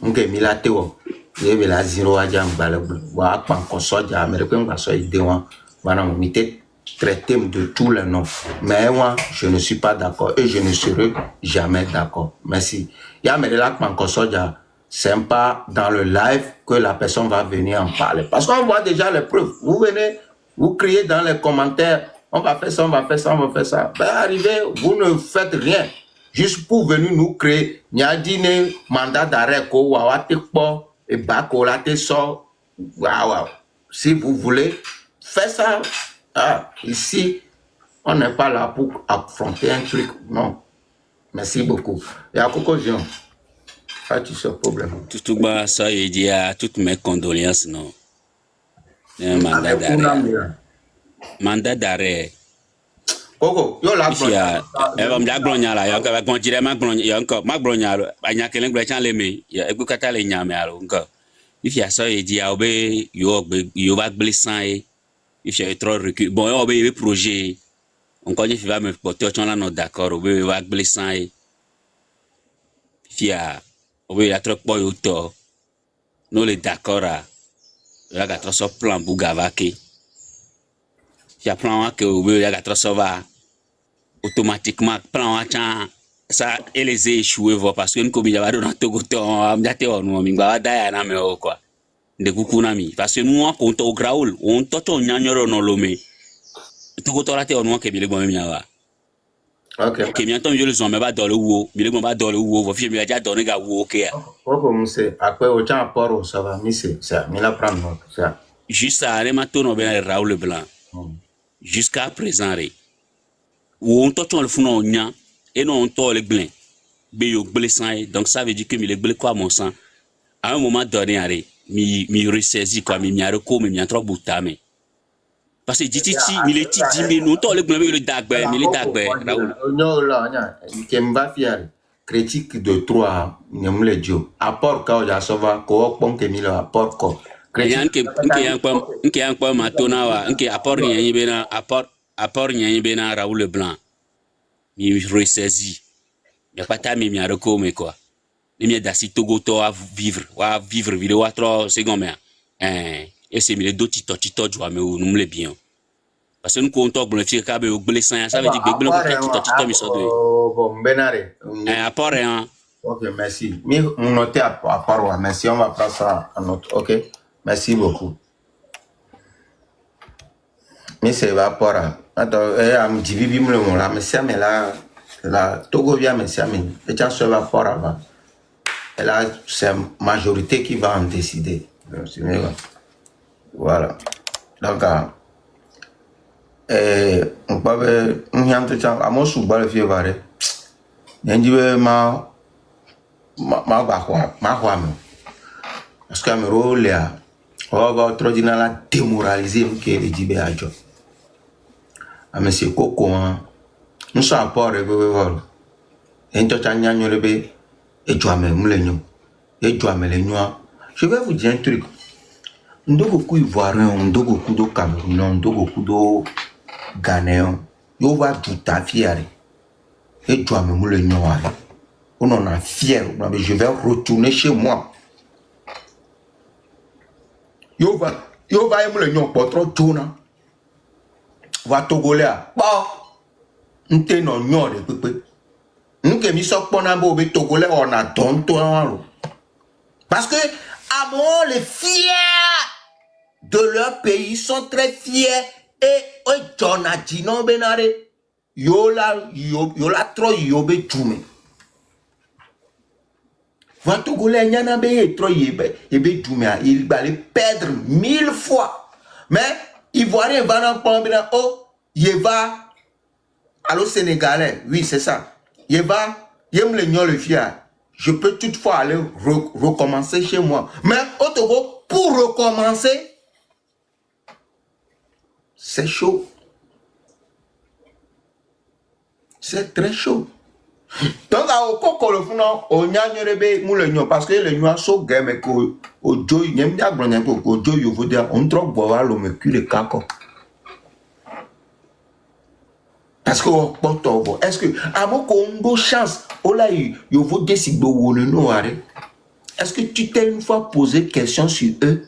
S1: Nke mi la tewo. Ye be la zéro a jam ba le blon. Wa pas encore ça ja mais repé ngba ça ide wan. Wana mo mité traiter de tous les noms. Mais moi, je ne suis pas d'accord et je ne serai jamais d'accord. Merci. Il y a c'est pas dans le live que la personne va venir en parler. Parce qu'on voit déjà les preuves. Vous venez, vous criez dans les commentaires, on va faire ça, on va faire ça, on va faire ça. Ben arrivez, vous ne faites rien. Juste pour venir nous créer. Il y a dit mandat d'arrêt, et bako la te sort. Waouh. Si vous voulez, faites ça. Ah, ici, on n'est pas là pour affronter un truc. Non. Merci beaucoup. Et à conclusion, as-tu ce problème?
S9: Tout bas, ça, il dit à toutes mes condoléances, non. Un mandat d'arrêt. Mandat d'arrêt.
S1: Coco, yo la
S9: glonya la, yo ka gonjire ma glonya, yo encore ma glonya lo, anya kelen gbe chan leme, yo e kata le nyame alo, encore. If ya ça, il dit à obé, yo va blessan et il fait trop recul. Bon, on va y projet. On connaît qu'il va me porter, on est d'accord, on va blessan et fia, on va y trop pas auto. Nous les d'accord là, là gâteau sur plan pour gavake. Fia plan que on va y gâteau sur va automatiquement plan chan ça et les échouer parce que nous comme il y a dans Togo on m'date on m'ingba da na me quoi. De kukunami parce que nous on compte au graoul on toto nyanyoro no lome tout to la te on ke bile bon miawa
S1: OK
S9: ke mi anton yo le zon me ba do le wo bile bon ba do le wo fi mi ja do ne ga wo ke
S1: Coco monsieur après autant apport ça va monsieur ça me la prendre ça
S9: juste à les matono ben Raoul Blanc jusqu'à présent re on toto le funo nya et non on to le glen be yo blessant donc ça veut dire que mi le ble quoi mon sang à un moment donné arrêt mi ressaisi quoi mi areko mi trop boutame parce que titi mi le titi mi no to le gbe le dagbe mi le dagbe Raoul
S1: non là nya kemba fier critique de 3 nyamle dio apport ka o ja sova ko pon ke mi le apport ko
S9: critique nke yan kwa matona wa nke apport nyen bena apport nyen bena Raoul Blanc mi ressaisi ya pata mi areko me quoi les miens d'assis Togo to à vivre vidéo à 3 secondes et c'est les deux tito joie mais nous le bien parce que nous comptons pour le faire cabe au blessant ça veut dire que tito mi so de
S1: bon benare
S9: apport hein
S1: OK merci mi noter à part merci on va prendre ça en note OK merci beaucoup mais c'est va pour attends am divibi me le la merci mais la Togo vient merci mais et ça se va pour avant. Et là, c'est la majorité qui va en décider. Voilà. Donc, on peut à mon sous-bas le fier varé. Ma parce que me rôle là, on va trop dire la démoraliser que les dibé à job. À monsieur Coco, nous sommes pas réveillés. Et toi, tu as gagné le bé. Et tu as même les noms. Et tu as même les noms. Je vais vous dire un truc. Ndogo ku ivoirien, ndogo ku do Camerounais, ndogo ku do Ghanéen. Yo va tout à fier. Et tu as même les noms. On en a fier. Je vais retourner chez moi. Yo va aimer les noms pour trop tona. Va Togolais. Bon. N'te non non de pépé. Nous qui sommes les Togolais, on a tonto. Parce que, à moi, les fiers de leur pays sont très fiers. Et, John a dit non, Benare, yola trop yobe tume. Va Togolais, n'y en a trop yobe tume. Il va les perdre 1000 fois. Mais, Ivoirien va en prendre, oh, il va. Allô, Sénégalais, oui, c'est ça. Je peux toutefois aller recommencer chez moi. Mais au Togo, pour recommencer, c'est chaud. C'est très chaud. Donc, au coco le fond, on y a une rébé, moule le parce que le noir so game et qu'au joy, il y a une diagonale qu'au joy, il faut dire, on trouve boire le mercure le caco. Parce que est-ce que à mon Congo chance, oh là, il faut décider où le noir. Est-ce que tu t'es une fois posé question sur eux?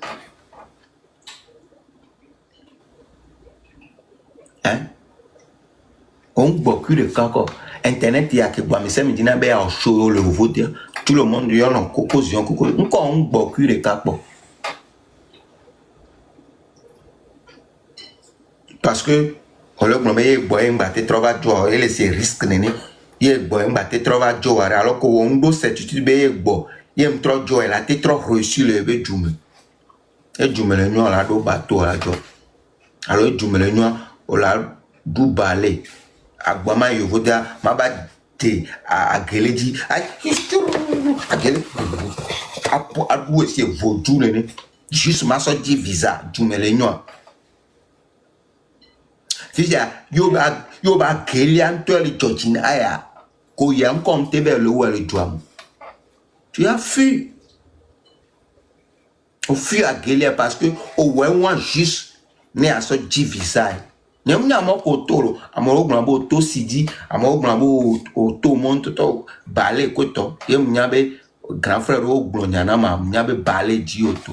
S1: Hein? On beaucoup de cas encore. Internet, il y a que moi, mais ça me dit n'a pas chaud le vote. Tout le monde y a un coco, coco. Encore on beaucoup de cas. Parce que on le met boire un bâté trova joie et laisser risque néné. Il est boire un bâté trova joie alors qu'on doit certitude bé bo. Il est trop joie la tête trop reçu le bé jume. Et jume le noir là do bateau là joie. Alors jume le noir on la du balai. Agbama yovoda maba te a geleji a gele apo adu ese vodu le ne juste ma so di visa jumele nyo fija yoba gele anto le jojin aya ko yan kom tebe le wo le duam tu as fui au fui a gele parce que au ouais juste ne a so di visa Nyamnya moko toro amoro glambo to sidi amoro glambo o to monto to balé koto yem nyabe grand frère o glonyana ma nyabe balé di oto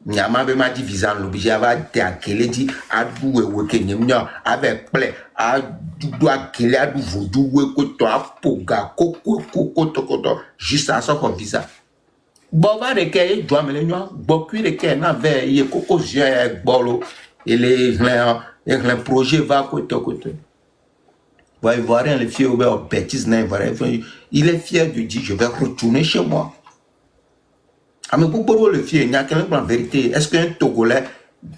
S1: nyama be ma divisan lo bi java te akele di adu wewe ke nyamnya avec ple adu akele adu vodu we koto apoga koko koto juste à son visa bova de ke do amele nyo bokui de ke na ve ye koko je gbolo et le projet va côté. Va y voir les filles au bêtises, il est fier de dire je vais retourner chez moi. Ah mais pour le fier, il y a quelqu'un en vérité. Est-ce qu'un Togolais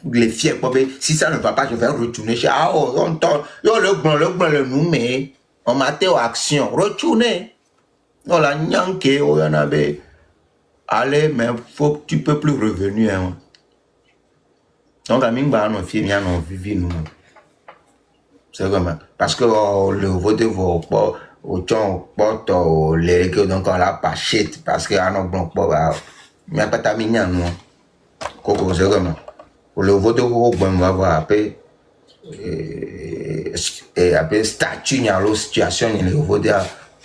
S1: les fiers si ça ne va pas, je vais retourner chez ah oh on tord le blanc le nous mais on m'a été aux actions retourner. On la nyanké oh y en avait allez mais faut tu peux plus revenir hein. Donc, à Mingba, nos filles, nous vivons, nous. C'est comme parce que le vote vaut pas, au temps, porte les règles, donc on l'a pas chète, parce que, non, bon, il n'y a pas de mignon, non. Coco, c'est comme le vote vaut, bon, on va voir après, et après, statut, il y a l'autre situation, il y a le vote,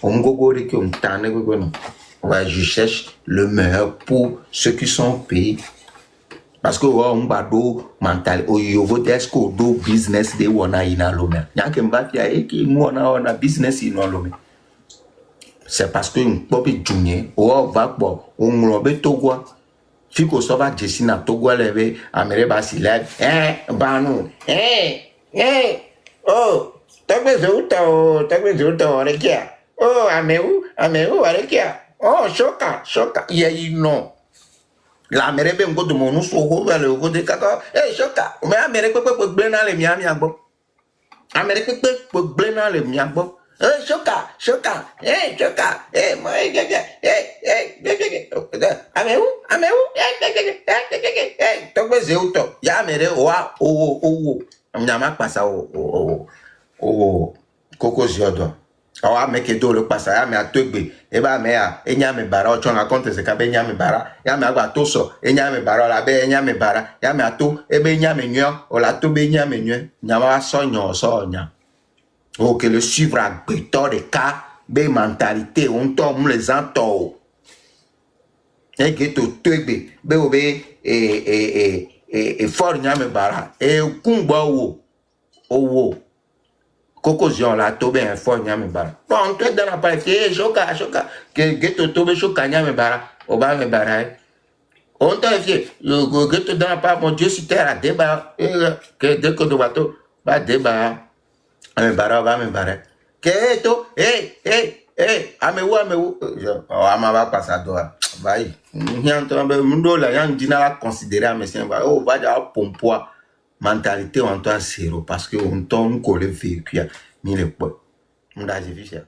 S1: on go, ouais, je cherche le meilleur pour ceux qui sont au pays. Parce que on va do mental o yovo desko do business de wona ina lome nyake mbafia eki wona business ina lome c'est parce que un popi junye o va bo on robe togwa fiko so va jesina togwa leve amere ba sile banu oh tagbe zuto rekia oh ameu rekia oh shoka yeah you know la mere be ngo dumo nu so ho ba le go de kaka shoka me amere pepe gbe na le mi agbo amere pepe gbe na le mi agbo shoka shoka mo ameu to gbe ze uto ya mere wa o nyama pasa o koko ziodo awa meke do le pasa ya me atogbe e ba me a enya me bara o chon raconte se ka be enya me bara ya me agba to so enya me bara la be enya me bara ya me ato e be enya me nyo o la to be enya me nyo nya wa so nya o que le suivre à beto de cas be mentalité on tombe les anto e que to togbe be o be fort nya me bara e kungba wo Coco Zion la tobe un fort nyame bara. Bon, tu es dans la partie, choka, que geto tobe choka nyame bara, oba me bara. On t'a fait, le geto dans la part, mon Dieu, si t'es à débat, que dès que tu vas tout, va débat, me bara, va me bara. Que to, ameu, ama va passer à toi. Vai, mundo la yang dina la considérer, mais c'est va, oh, va déjà pompoa. Mentalité en toi zéro parce que on tombe collé véhicule mais le poids on a difficile